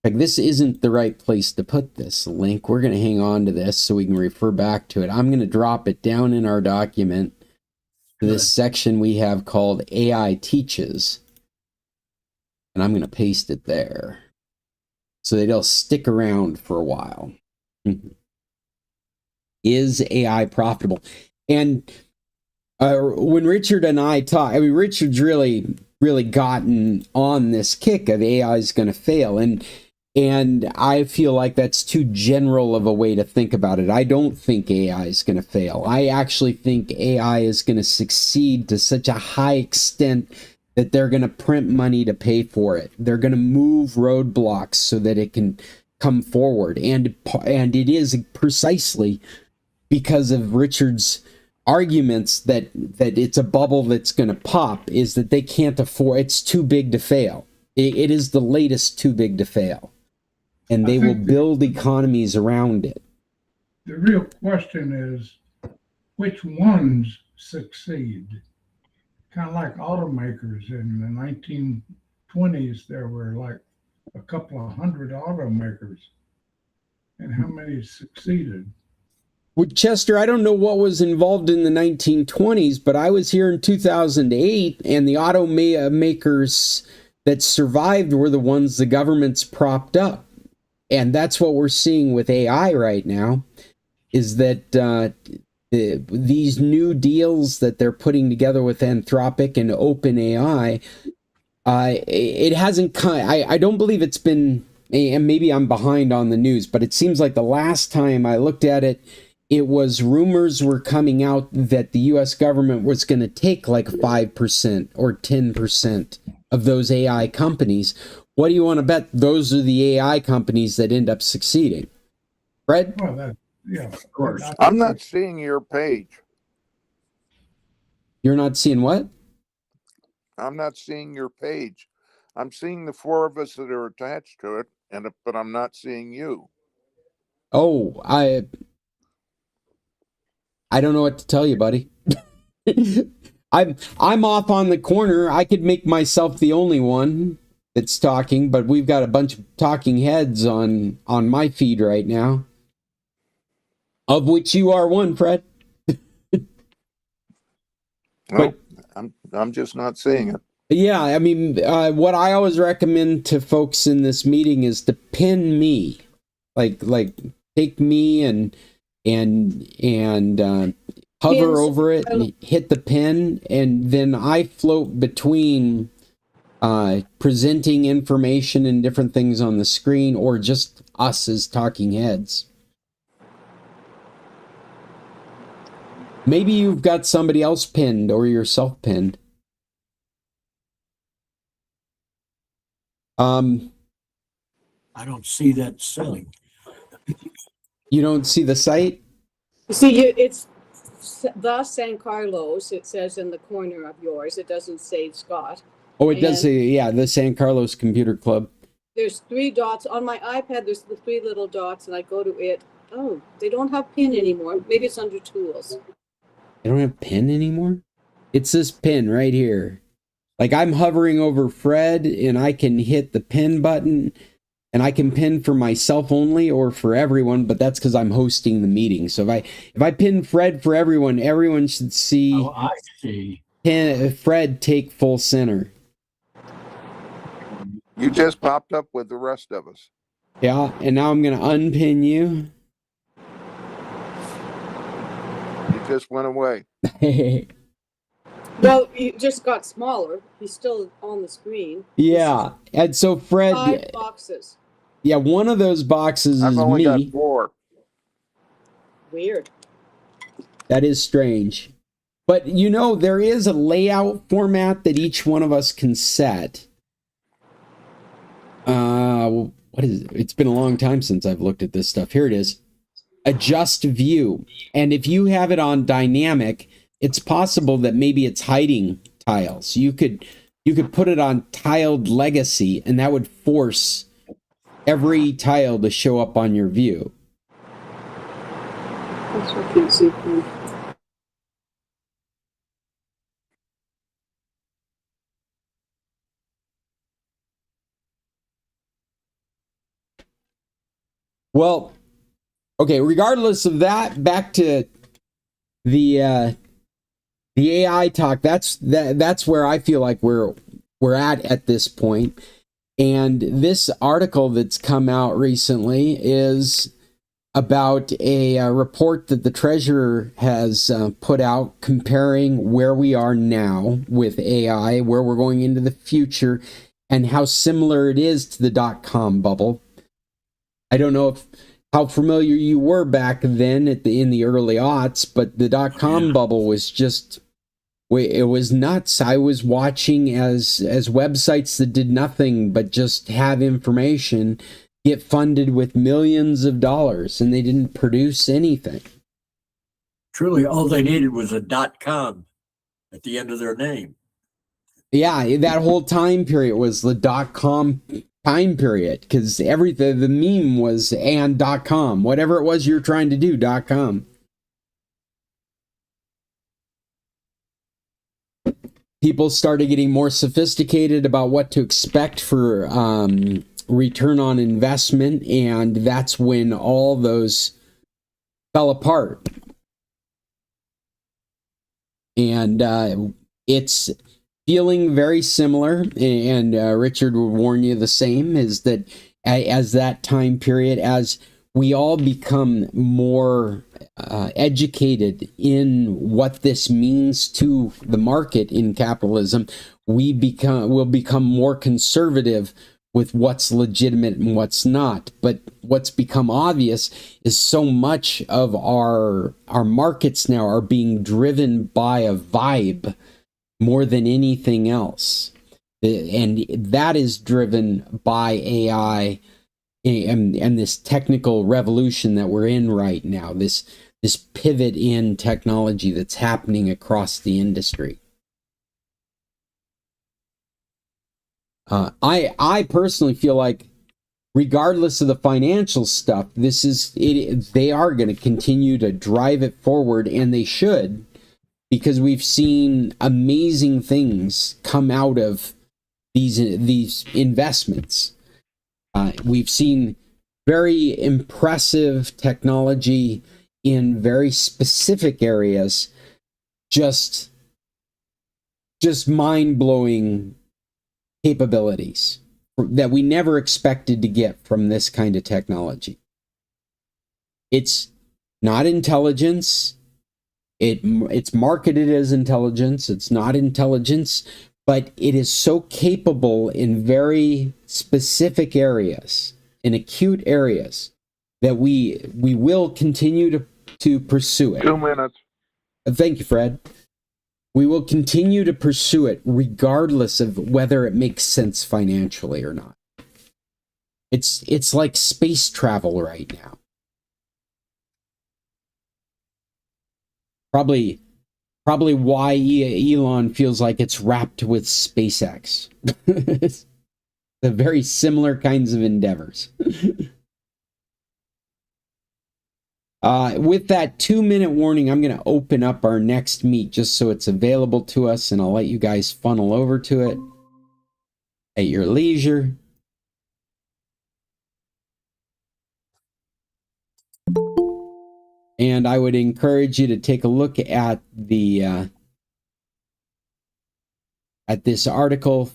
S1: Like, this isn't the right place to put this link. We're going to hang on to this so we can refer back to it. I'm going to drop it down in our document to this section we have called AI Teaches. And I'm going to paste it there so that it'll stick around for a while. Is AI profitable? And when Richard and I talk, I mean, Richard's really gotten on this kick of AI is going to fail. And I feel like that's too general of a way to think about it. I don't think AI is going to fail. I actually think AI is going to succeed to such a high extent that they're going to print money to pay for it. They're going to move roadblocks so that it can come forward. And it is precisely because of Richard's arguments that it's a bubble that's going to pop, is that they can't afford, it's too big to fail. It is the latest too big to fail, and
S4: I
S1: they will
S4: think
S1: build economies around it.
S4: the real question is which ones succeed? Kind of like automakers in the 1920s, there were like a couple of hundred automakers, and how many succeeded?
S1: Well, Chester, I don't know what was involved in the 1920s, but I was here in 2008, and the automakers that survived were the ones the government's propped up. And that's what we're seeing with AI right now, is that these new deals that they're putting together with Anthropic and OpenAI, it hasn't, I don't believe it's been, and maybe I'm behind on the news, but it seems like the last time I looked at it, it was rumors were coming out that the US government was going to take like 5% or 10% of those AI companies. What do you want to bet those are the AI companies that end up succeeding? Fred?
S4: Well, yeah,
S2: Of course.
S5: I'm not seeing your page.
S1: You're not seeing what?
S5: I'm not seeing your page. I'm seeing the four of us that are attached to it, but I'm not seeing you.
S1: Oh, I don't know what to tell you, buddy. I'm off on the corner. I could make myself the only one that's talking, but we've got a bunch of talking heads on my feed right now, of which you are one, Fred.
S5: Well, I'm just not seeing it.
S1: Yeah, I mean, what I always recommend to folks in this meeting is to pin me, like take me and hover
S3: Pins.
S1: over it and hit the pin, and then I float between presenting information and different things on the screen, or just us as talking heads. Maybe you've got somebody else pinned or yourself pinned.
S2: I don't see that selling.
S1: You don't see the site?
S3: You see, it's the San Carlos, it says in the corner of yours. It doesn't say Scott.
S1: Oh, it does
S3: And-
S1: say, yeah, the San Carlos Computer Club.
S3: There's 3 dots. On my iPad, there's the 3 little dots, and I go to it. Oh, they don't have pin anymore. Maybe it's under tools.
S1: They don't have pin anymore? It's this pin right here. Like, I'm hovering over Fred, and I can hit the pin button, and I can pin for myself only or for everyone, but that's because I'm hosting the meeting. So if I pin Fred for everyone, everyone should see,
S2: Oh, I see.
S1: Fred take full center.
S5: You just popped up with the rest of us.
S1: Yeah, and now I'm going to unpin you.
S5: You just went away.
S3: Well, he just got smaller. He's still on the screen.
S1: Yeah, and so Fred,
S3: 5 boxes.
S1: yeah, one of those boxes
S5: I've
S1: is
S5: only got
S1: me.
S5: 4.
S3: Weird.
S1: That is strange. But you know, there is a layout format that each one of us can set. What is it? It's been a long time since I've looked at this stuff. Here it is. Adjust view. And if you have it on dynamic, it's possible that maybe it's hiding tiles. You could put it on tiled legacy, and that would force every tile to show up on your view.
S3: That's what I can see.
S1: Well, okay, regardless of that, back to the AI talk. That's where I feel like we're at this point. And this article that's come out recently is about a report that the treasurer has put out comparing where we are now with AI, where we're going into the future, and how similar it is to the .com bubble. I don't know how familiar you were back then in the early aughts, but the .com bubble was just, it was nuts. I was watching as websites that did nothing but just have information get funded with millions of dollars, and they didn't produce anything.
S2: Truly, all they needed was a .com at the end of their name.
S1: Yeah, that whole time period was the .com time period, because everything, the meme was and .com, whatever it was you're trying to do, .com. People started getting more sophisticated about what to expect for return on investment, and that's when all those fell apart. And it's feeling very similar, and Richard would warn you the same, is that as that time period, as we all become more educated in what this means to the market in capitalism, will become more conservative with what's legitimate and what's not. But what's become obvious is so much of our markets now are being driven by a vibe more than anything else. And that is driven by AI and this technical revolution that we're in right now, this pivot in technology that's happening across the industry. I personally feel like, regardless of the financial stuff, they are going to continue to drive it forward, and they should, because we've seen amazing things come out of these investments. We've seen very impressive technology in very specific areas, just mind-blowing capabilities that we never expected to get from this kind of technology. It's not intelligence. It's marketed as intelligence. It's not intelligence, but it is so capable in very specific areas, in acute areas, that we will continue to pursue it.
S5: 2 minutes.
S1: Thank you, Fred. We will continue to pursue it regardless of whether it makes sense financially or not. It's like space travel right now. Probably why Elon feels like it's wrapped with SpaceX. The very similar kinds of endeavors. With that 2-minute warning, I'm going to open up our next meet just so it's available to us, and I'll let you guys funnel over to it at your leisure. And I would encourage you to take a look at the at this article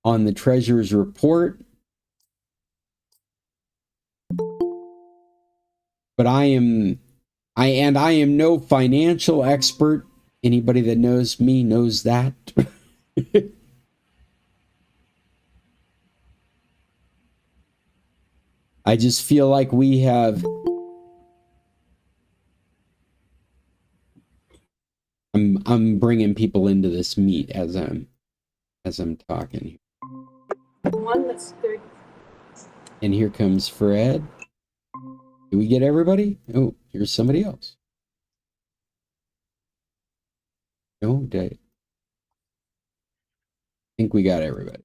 S1: on the Treasurer's Report. But I am no financial expert. Anybody that knows me knows that. I just feel like we have. I'm bringing people into this meet as I'm talking.
S3: One that's 30.
S1: And here comes Fred. Do we get everybody? Oh, here's somebody else. No, I think we got everybody.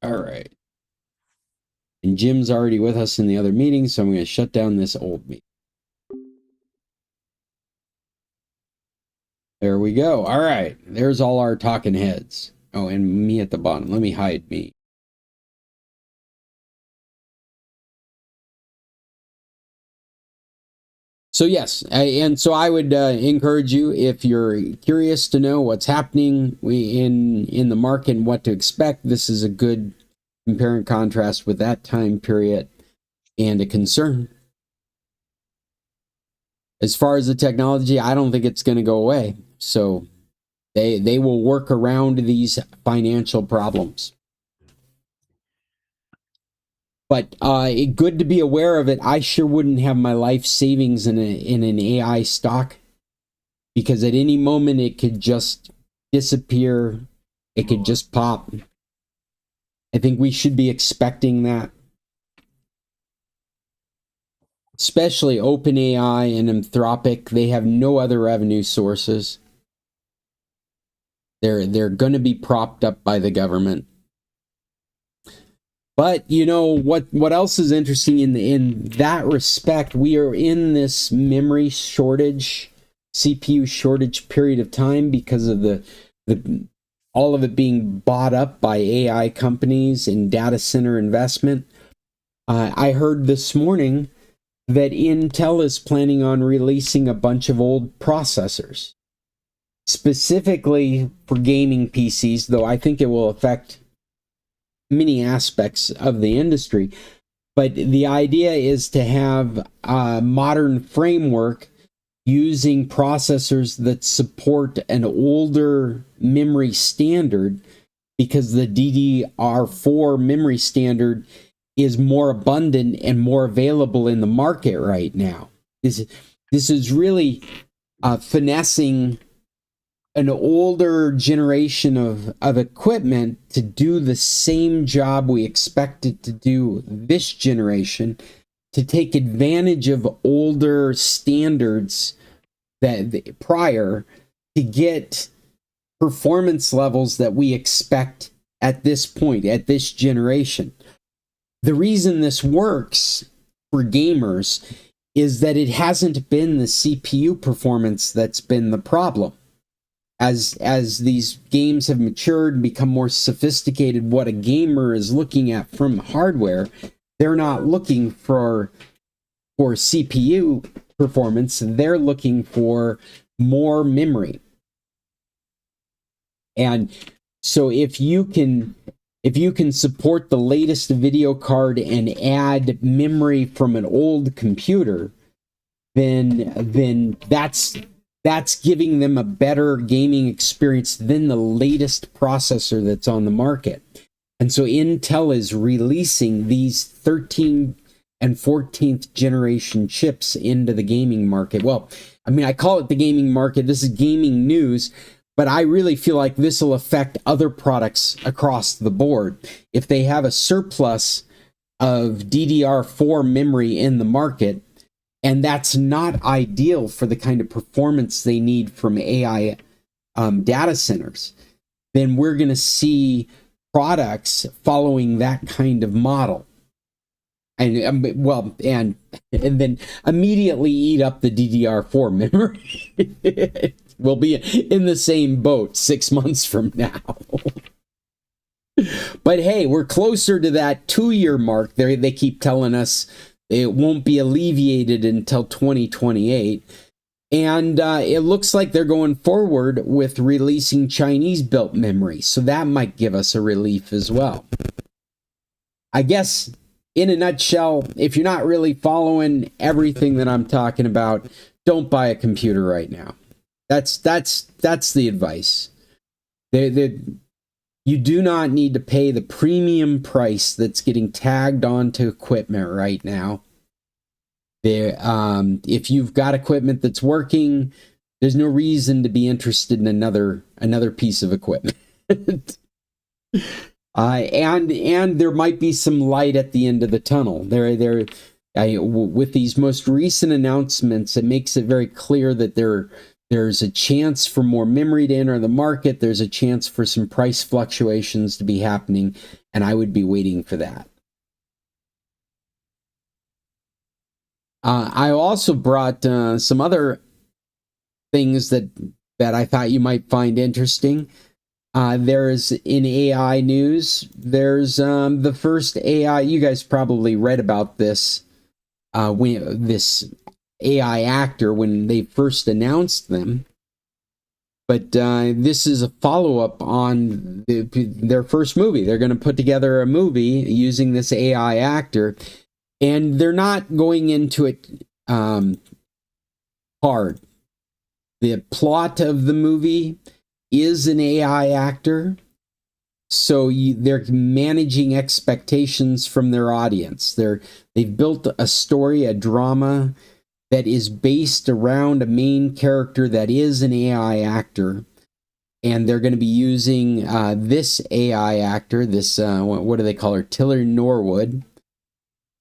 S1: All right. And Jim's already with us in the other meeting, so I'm going to shut down this old meeting. There we go. All right. There's all our talking heads. Oh, and me at the bottom. Let me hide me. So yes, and so I would encourage you, if you're curious to know what's happening in the market and what to expect, this is a good compare and contrast with that time period and a concern. As far as the technology, I don't think it's going to go away. So they will work around these financial problems. But good to be aware of it. I sure wouldn't have my life savings in an AI stock, because at any moment it could just disappear. It could just pop. I think we should be expecting that. Especially OpenAI and Anthropic. They have no other revenue sources. They're going to be propped up by the government. But you know what else is interesting in that respect? We are in this memory shortage, CPU shortage period of time because of the all of it being bought up by AI companies and data center investment. I heard this morning that Intel is planning on releasing a bunch of old processors, specifically for gaming PCs, though I think it will affect many aspects of the industry. But the idea is to have a modern framework using processors that support an older memory standard, because the DDR4 memory standard is more abundant and more available in the market right now. This is really finessing an older generation of equipment to do the same job we expect it to do this generation, to take advantage of older standards that prior, to get performance levels that we expect at this point, at this generation. The reason this works for gamers is that it hasn't been the CPU performance that's been the problem. As these games have matured and become more sophisticated, what a gamer is looking at from hardware, they're not looking for CPU performance, they're looking for more memory. And so if you can support the latest video card and add memory from an old computer, then that's giving them a better gaming experience than the latest processor that's on the market. And so Intel is releasing these 13th and 14th generation chips into the gaming market. Well, I mean, I call it the gaming market. This is gaming news, but I really feel like this will affect other products across the board. If they have a surplus of DDR4 memory in the market, and that's not ideal for the kind of performance they need from AI data centers, then we're going to see products following that kind of model. And then immediately eat up the DDR4 memory. We'll be in the same boat 6 months from now. But hey, we're closer to that 2-year mark. They keep telling us it won't be alleviated until 2028. And it looks like they're going forward with releasing Chinese-built memory. So that might give us a relief as well. I guess, in a nutshell, if you're not really following everything that I'm talking about, don't buy a computer right now. That's the advice. You do not need to pay the premium price that's getting tagged onto equipment right now. If you've got equipment that's working, there's no reason to be interested in another piece of equipment. And there might be some light at the end of the tunnel. With these most recent announcements, it makes it very clear that there's a chance for more memory to enter the market. There's a chance for some price fluctuations to be happening, and I would be waiting for that. I also brought some other things that I thought you might find interesting. There's in AI news, there's the first AI, you guys probably read about this, when this AI actor when they first announced them. But this is a follow-up on their first movie. They're going to put together a movie using this AI actor, and they're not going into it hard. The plot of the movie is an AI actor, so they're managing expectations from their audience. They've built a story, a drama that is based around a main character that is an AI actor, and they're going to be using this AI actor, this what do they call her, Tiller Norwood.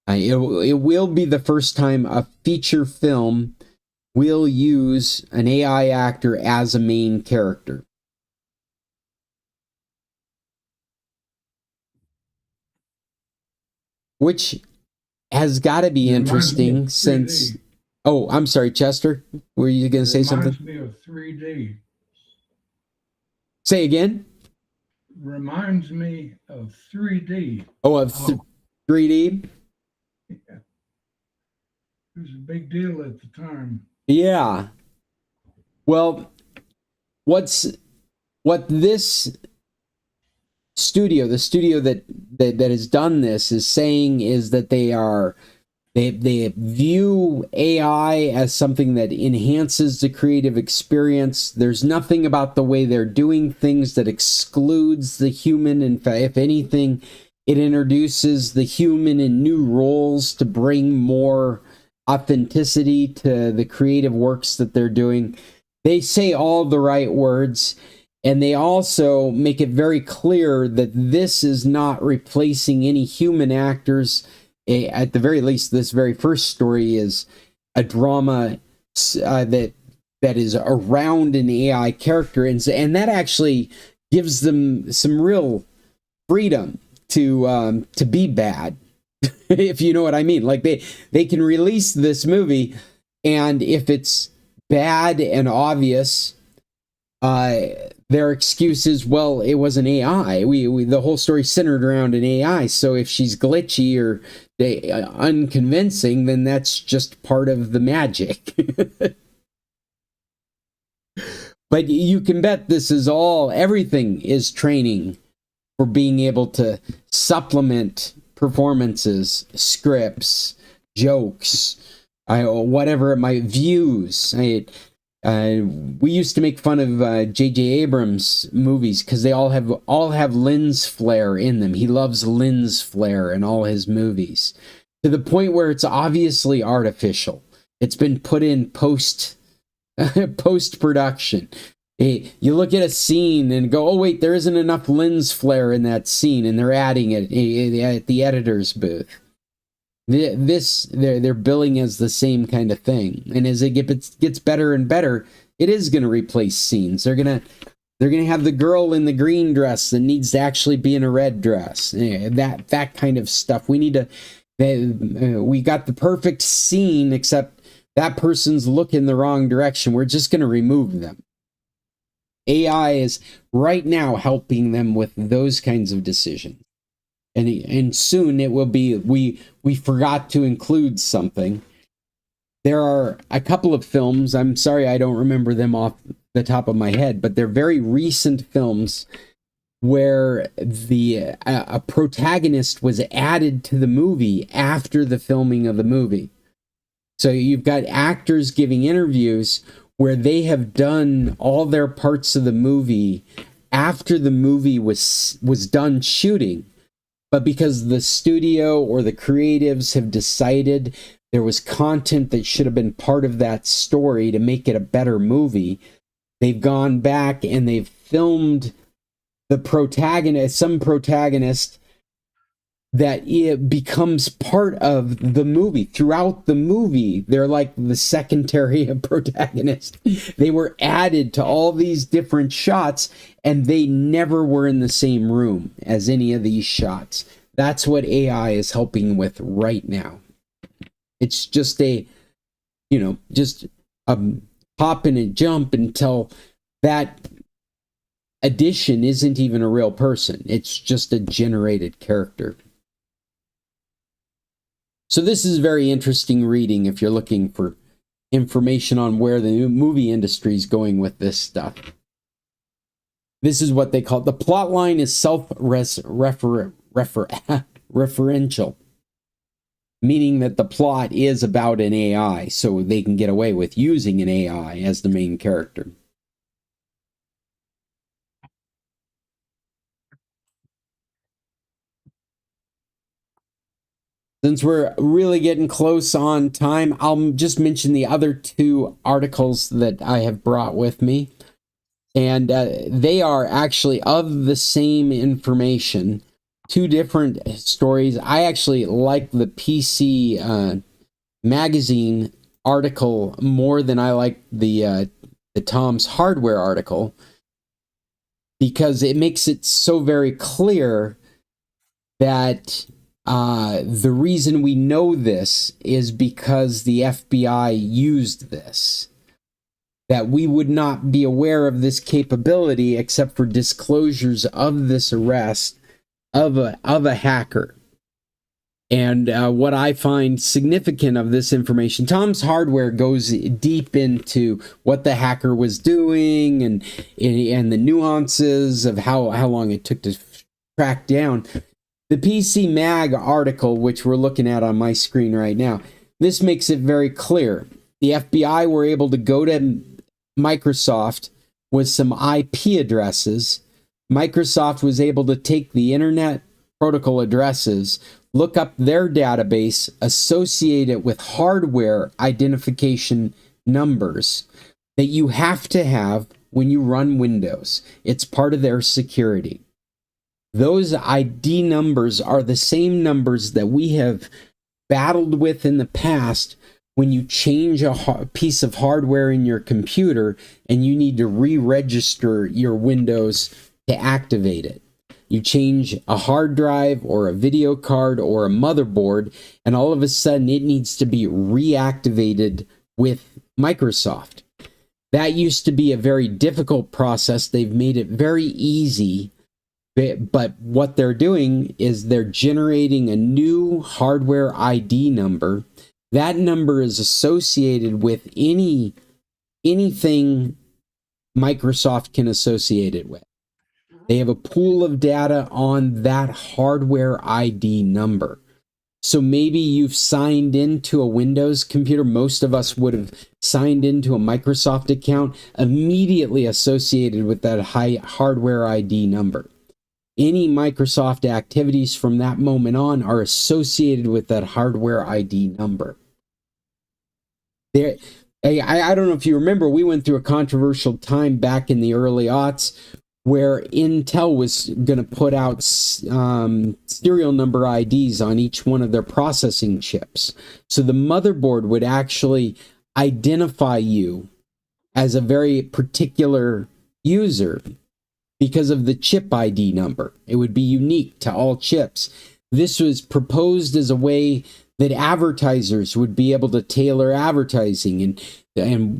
S1: It will be the first time a feature film will use an AI actor as a main character. which has got to be
S4: Reminds me
S1: interesting
S4: of
S1: since.
S4: 3D.
S1: Oh, I'm sorry, Chester. Were you going to say something?
S4: Reminds me of 3D.
S1: Say again.
S4: Reminds me of 3D.
S1: Oh, of 3D.
S4: Yeah. It was a big deal at the time.
S1: Yeah. Well, what this studio, the studio that has done this, is saying is that they view AI as something that enhances the creative experience. There's nothing about the way they're doing things that excludes the human. In fact, if anything, it introduces the human in new roles to bring more authenticity to the creative works that they're doing. They say all the right words, and they also make it very clear that this is not replacing any human actors. At the very least, this very first story is a drama that is around an AI character, and that actually gives them some real freedom to be bad, if you know what I mean. Like they can release this movie, and if it's bad and obvious, their excuse is, well, it was an AI. We the whole story centered around an AI. So if she's glitchy or unconvincing, then that's just part of the magic. But you can bet this is everything is training for being able to supplement performances, scripts, jokes, whatever it might, views. We used to make fun of J.J. Abrams movies because they all have lens flare in them. He loves lens flare in all his movies, to the point where it's obviously artificial. It's been put in post production. You look at a scene and go, oh wait, there isn't enough lens flare in that scene, and they're adding it at the editor's booth. They're billing as the same kind of thing, and as it gets better and better, it is going to replace scenes. They're gonna have the girl in the green dress that needs to actually be in a red dress. That kind of stuff. We got the perfect scene, except that person's looking the wrong direction. We're just going to remove them. AI is right now helping them with those kinds of decisions. And soon it will be, we forgot to include something. There are a couple of films, I'm sorry I don't remember them off the top of my head, but they're very recent films where a protagonist was added to the movie after the filming of the movie. So you've got actors giving interviews where they have done all their parts of the movie after the movie was done shooting. But because the studio or the creatives have decided there was content that should have been part of that story to make it a better movie, they've gone back and they've filmed some protagonist that it becomes part of the movie. Throughout the movie, they're like the secondary protagonist. They were added to all these different shots, and they never were in the same room as any of these shots. That's what AI is helping with right now. It's just a hop and a jump until that addition isn't even a real person. It's just a generated character. So this is very interesting reading if you're looking for information on where the movie industry is going with this stuff. This is what they call, the plot line is self-referential, meaning that the plot is about an AI, so they can get away with using an AI as the main character. Since we're really getting close on time, I'll just mention the other two articles that I have brought with me. And they are actually of the same information, two different stories. I actually like the PC magazine article more than I like the Tom's Hardware article, because it makes it so very clear that The reason we know this is because the FBI used this. That we would not be aware of this capability except for disclosures of this arrest of a hacker. And what I find significant of this information, Tom's Hardware goes deep into what the hacker was doing and the nuances of how long it took to track down. The PC Mag article, which we're looking at on my screen right now, this makes it very clear. The FBI were able to go to Microsoft with some IP addresses. Microsoft was able to take the Internet Protocol addresses, look up their database, associate it with hardware identification numbers that you have to have when you run Windows. It's part of their security. Those ID numbers are the same numbers that we have battled with in the past when you change a piece of hardware in your computer and you need to re-register your Windows to activate it. You change a hard drive or a video card or a motherboard, and all of a sudden it needs to be reactivated with Microsoft. That used to be a very difficult process. They've made it very easy, but what they're doing is they're generating a new hardware ID number. That number is associated with anything Microsoft can associate it with. They have a pool of data on that hardware ID number. So maybe you've signed into a Windows computer. Most of us would have signed into a Microsoft account immediately associated with that hardware ID number. Any Microsoft activities from that moment on are associated with that hardware ID number. I don't know if you remember, we went through a controversial time back in the early aughts where Intel was going to put out serial number IDs on each one of their processing chips. So the motherboard would actually identify you as a very particular user because of the chip ID number. It would be unique to all chips. This was proposed as a way that advertisers would be able to tailor advertising and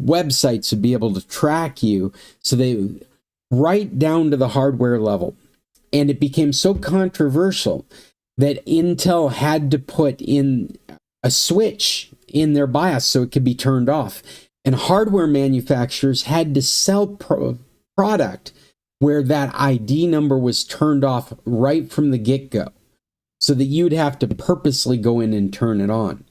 S1: websites would be able to track you. So they right down to the hardware level. And it became so controversial that Intel had to put in a switch in their BIOS so it could be turned off. And hardware manufacturers had to sell product where that ID number was turned off right from the get-go, so that you'd have to purposely go in and turn it on.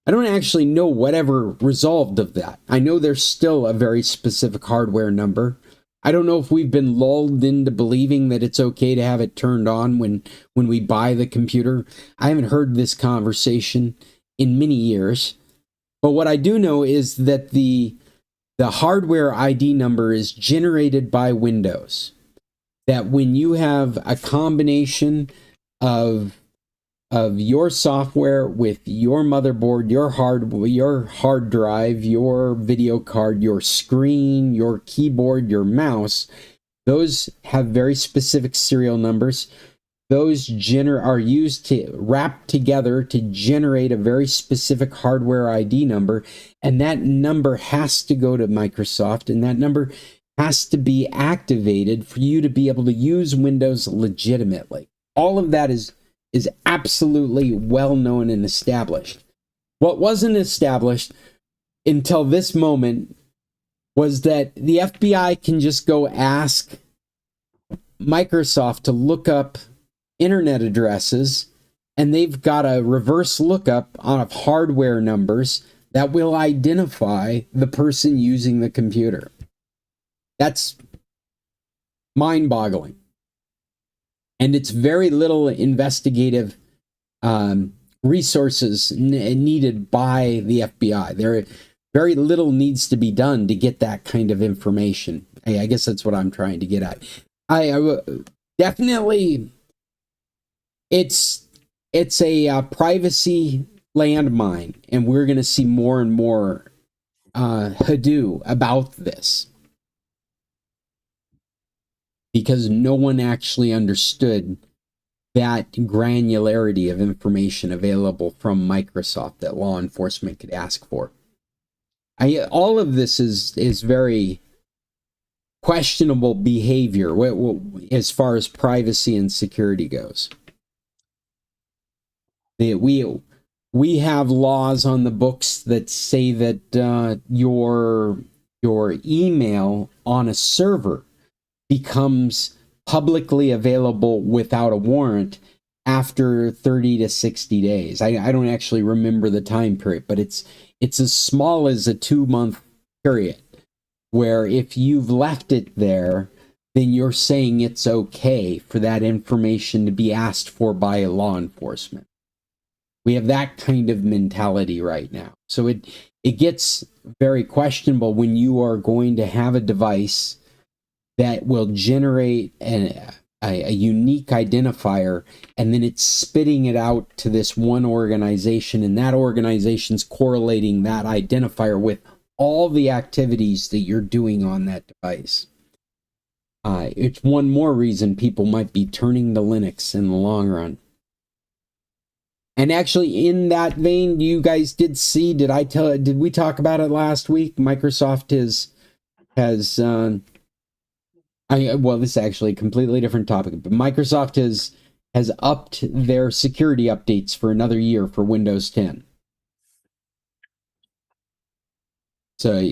S1: I don't actually know whatever resolved of that. I know there's still a very specific hardware number. I don't know if we've been lulled into believing that it's okay to have it turned on when we buy the computer. I haven't heard this conversation in many years. But what I do know is that the hardware ID number is generated by Windows. That when you have a combination of your software with your motherboard, your hard drive, your video card, your screen, your keyboard, your mouse, those have very specific serial numbers. Those are used to wrap together to generate a very specific hardware ID number, and that number has to go to Microsoft, and that number has to be activated for you to be able to use Windows legitimately. All of that is absolutely well known and established. What wasn't established until this moment was that the FBI can just go ask Microsoft to look up internet addresses, and they've got a reverse lookup of hardware numbers that will identify the person using the computer. That's mind-boggling. And it's very little investigative resources needed by the FBI. There very little needs to be done to get that kind of information. I guess that's what I'm trying to get at. I definitely, it's a privacy landmine, and we're going to see more and more hoodoo about this, because no one actually understood that granularity of information available from Microsoft that law enforcement could ask for. All of this is very questionable behavior as far as privacy and security goes. We have laws on the books that say that your email on a server becomes publicly available without a warrant after 30 to 60 days. I don't actually remember the time period, but it's as small as a 2-month period where if you've left it there, then you're saying it's okay for that information to be asked for by law enforcement. We have that kind of mentality right now. So it gets very questionable when you are going to have a device that will generate a unique identifier, and then it's spitting it out to this one organization, and that organization's correlating that identifier with all the activities that you're doing on that device. It's one more reason people might be turning to Linux in the long run. And actually, in that vein, you guys did see, did we talk about it last week? Microsoft has well, this is actually a completely different topic, but Microsoft has upped their security updates for another year for Windows 10. So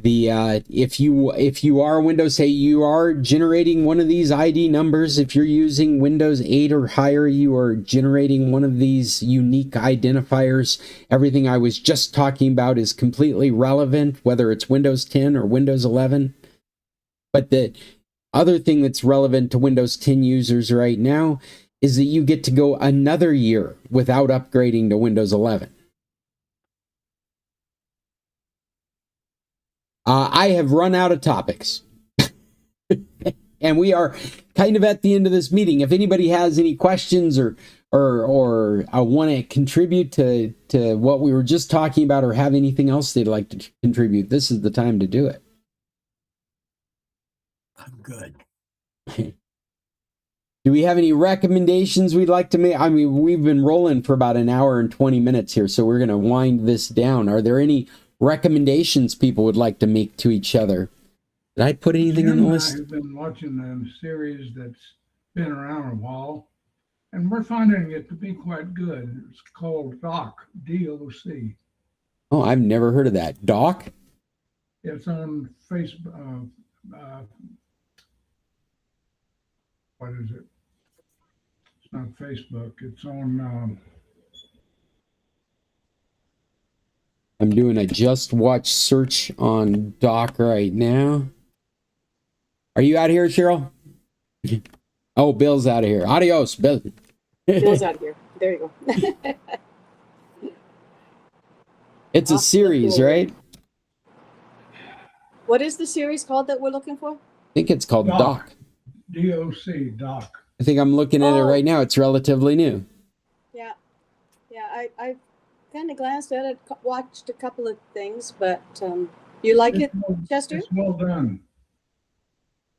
S1: if you are Windows 8, you are generating one of these ID numbers. If you're using Windows 8 or higher, you are generating one of these unique identifiers. Everything I was just talking about is completely relevant, whether it's Windows 10 or Windows 11. But the other thing that's relevant to Windows 10 users right now is that you get to go another year without upgrading to Windows 11. I have run out of topics. And we are kind of at the end of this meeting. If anybody has any questions or want to contribute to what we were just talking about, or have anything else they'd like to contribute, this is the time to do it.
S2: I'm good.
S1: Do we have any recommendations we'd like to make? I mean, we've been rolling for about an hour and 20 minutes here, so we're going to wind this down. Are there any recommendations people would like to make to each other? Did I put anything in the list?
S4: I've been watching a series that's been around a while, and we're finding it to be quite good. It's called Doc, D-O-C.
S1: Oh, I've never heard of that. Doc?
S4: It's on Facebook. What is it? It's not Facebook. It's on.
S1: I'm doing a just watch search on Doc right now. Are you out of here, Cheryl? Oh, Bill's out of here. Adios, Bill.
S3: Bill's out of here. There you go.
S1: It's a series, right?
S3: What is the series called that we're looking for?
S1: I think it's called Doc.
S4: D-O-C, Doc.
S1: I think I'm looking at it right now. It's relatively new.
S3: Yeah. I kind of glanced at it, watched a couple of things, but you like it, Chester?
S4: It's well done.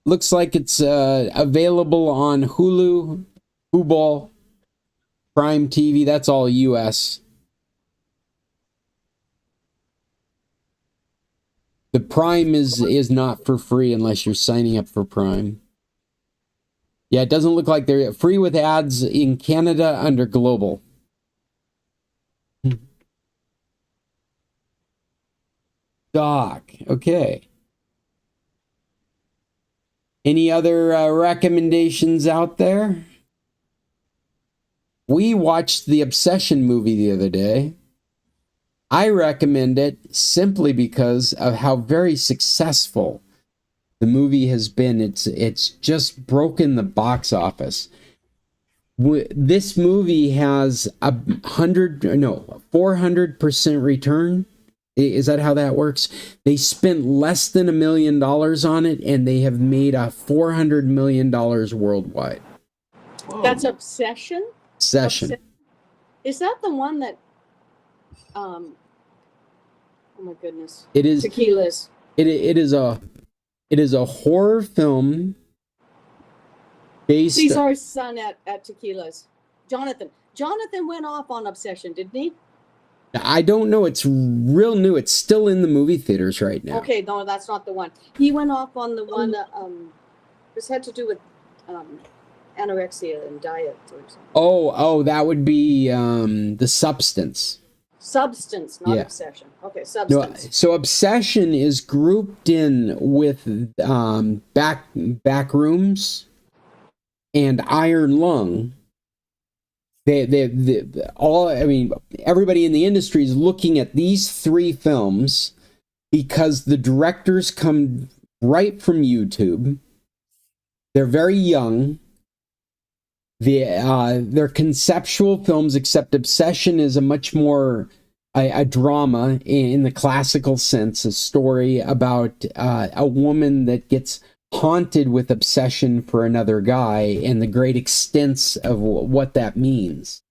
S1: Looks like it's available on Hulu, Fubo, Prime TV. That's all US. The Prime is not for free unless you're signing up for Prime. Yeah, it doesn't look like they're free with ads in Canada under Global. Doc, okay. Any other recommendations out there? We watched the Obsession movie the other day. I recommend it simply because of how very successful the movie has been. It's just broken the box office. This movie has 400% return. Is that how that works? They spent less than $1 million on it, and they have made $400 million worldwide.
S3: That's Obsession?
S1: Obsession.
S3: Is that the one that oh my goodness.
S1: It is
S3: Tequila's.
S1: It is a horror film based.
S3: He's our son at Tequila's. Jonathan. Jonathan went off on Obsession, didn't he?
S1: I don't know. It's real new. It's still in the movie theaters right now.
S3: Okay, no, that's not the one. He went off on the one this had to do with anorexia and diet or something.
S1: Oh, that would be The Substance.
S3: Substance, not
S1: Yeah.
S3: Obsession. Okay,
S1: No,
S3: Substance.
S1: so Obsession is grouped in with back rooms and Iron Lung. They all. I mean, everybody in the industry is looking at these three films because the directors come right from YouTube. They're very young. They're conceptual films, except Obsession is a much more a drama in the classical sense, a story about a woman that gets haunted with obsession for another guy and the great extents of what that means.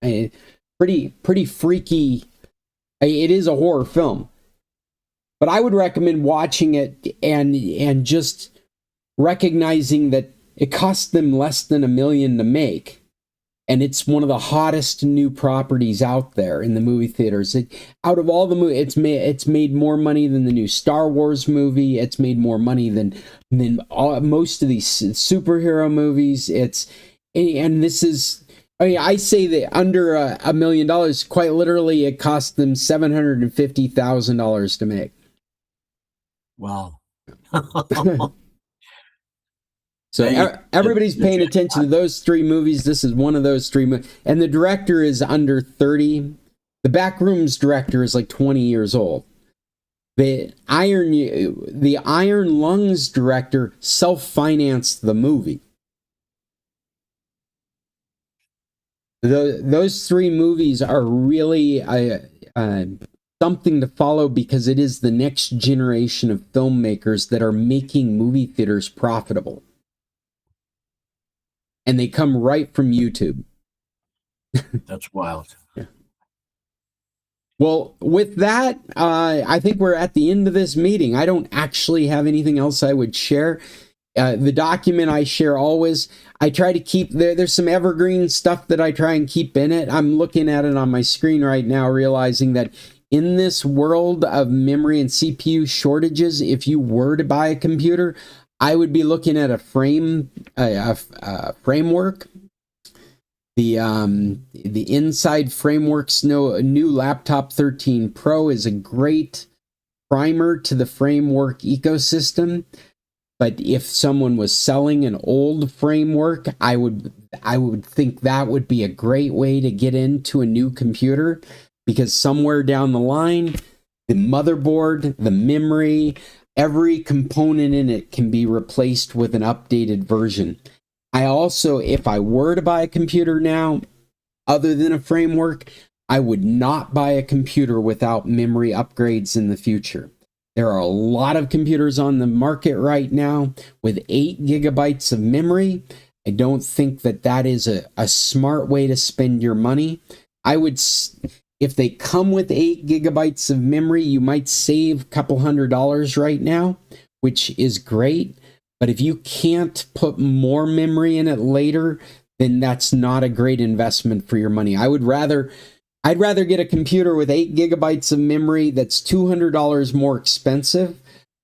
S1: Pretty freaky. It is a horror film, but I would recommend watching it and just recognizing that it cost them less than $1 million to make. And it's one of the hottest new properties out there in the movie theaters. Out of all the movies, it's made more money than the new Star Wars movie. It's made more money than most of these superhero movies. And this is, I mean, I say that under $1 million, quite literally, it cost them $750,000 to make.
S2: Wow.
S1: So everybody's paying attention to those three movies. This is one of those three movies. And the director is under 30. The Backrooms director is like 20 years old. The Iron Lungs director self-financed the movie. Those three movies are really something to follow because it is the next generation of filmmakers that are making movie theaters profitable. And they come right from YouTube.
S2: That's wild.
S1: Yeah. Well, with that, I think we're at the end of this meeting. I don't actually have anything else I would share. The document I share always, I try to keep, there's some evergreen stuff that I try and keep in it. I'm looking at it on my screen right now, realizing that in this world of memory and CPU shortages, if you were to buy a computer, I would be looking at a framework. The Inside Framework's new Laptop 13 Pro is a great primer to the framework ecosystem. But if someone was selling an old framework, I would think that would be a great way to get into a new computer, because somewhere down the line, the motherboard, the memory, every component in it can be replaced with an updated version. I also, if I were to buy a computer now, other than a framework, I would not buy a computer without memory upgrades in the future. There are a lot of computers on the market right now with 8 gigabytes of memory. I don't think that is a smart way to spend your money. If they come with 8 gigabytes of memory, you might save a couple $100 right now, which is great. But if you can't put more memory in it later, then that's not a great investment for your money. I'd rather get a computer with 8 gigabytes of memory that's $200 more expensive,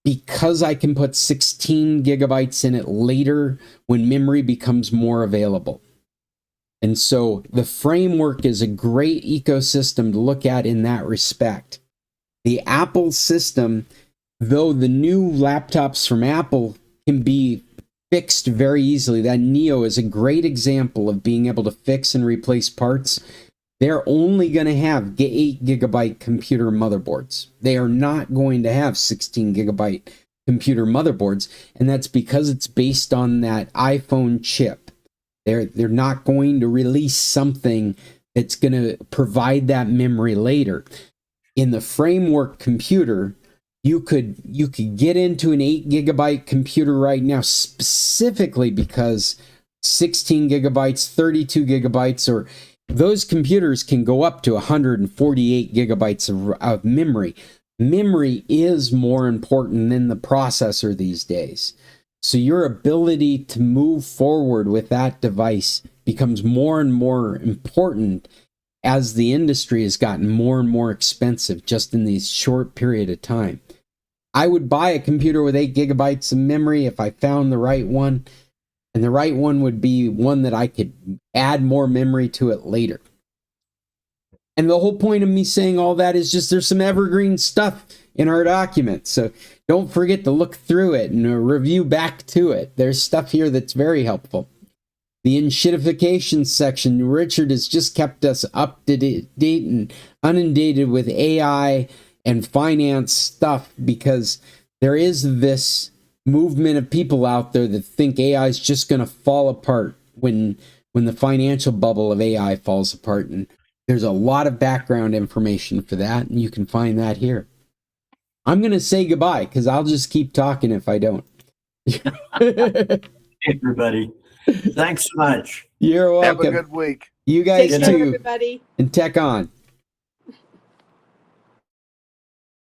S1: because I can put 16 gigabytes in it later when memory becomes more available. And so the framework is a great ecosystem to look at in that respect. The Apple system, though the new laptops from Apple can be fixed very easily, that Neo is a great example of being able to fix and replace parts. They're only going to have 8 gigabyte computer motherboards. They are not going to have 16 gigabyte computer motherboards, and that's because it's based on that iPhone chip. They're not going to release something that's going to provide that memory later. In the framework computer, you could get into an 8 gigabyte computer right now, specifically because 16 gigabytes, 32 gigabytes, or those computers can go up to 148 gigabytes of memory. Memory is more important than the processor these days. So your ability to move forward with that device becomes more and more important as the industry has gotten more and more expensive just in these short period of time. I would buy a computer with 8 gigabytes of memory if I found the right one, and the right one would be one that I could add more memory to it later. And the whole point of me saying all that is just there's some evergreen stuff in our document. So don't forget to look through it and review back to it. There's stuff here that's very helpful. The inshitification section, Richard has just kept us up to date and inundated with AI and finance stuff, because there is this movement of people out there that think AI is just going to fall apart when the financial bubble of AI falls apart. And there's a lot of background information for that, and you can find that here. I'm going to say goodbye because I'll just keep talking if I don't.
S2: Everybody, thanks so much.
S1: You're
S5: Have a
S1: welcome.
S5: good week.
S1: You
S3: Take
S1: guys
S3: care,
S1: too.
S3: everybody.
S1: And tech on.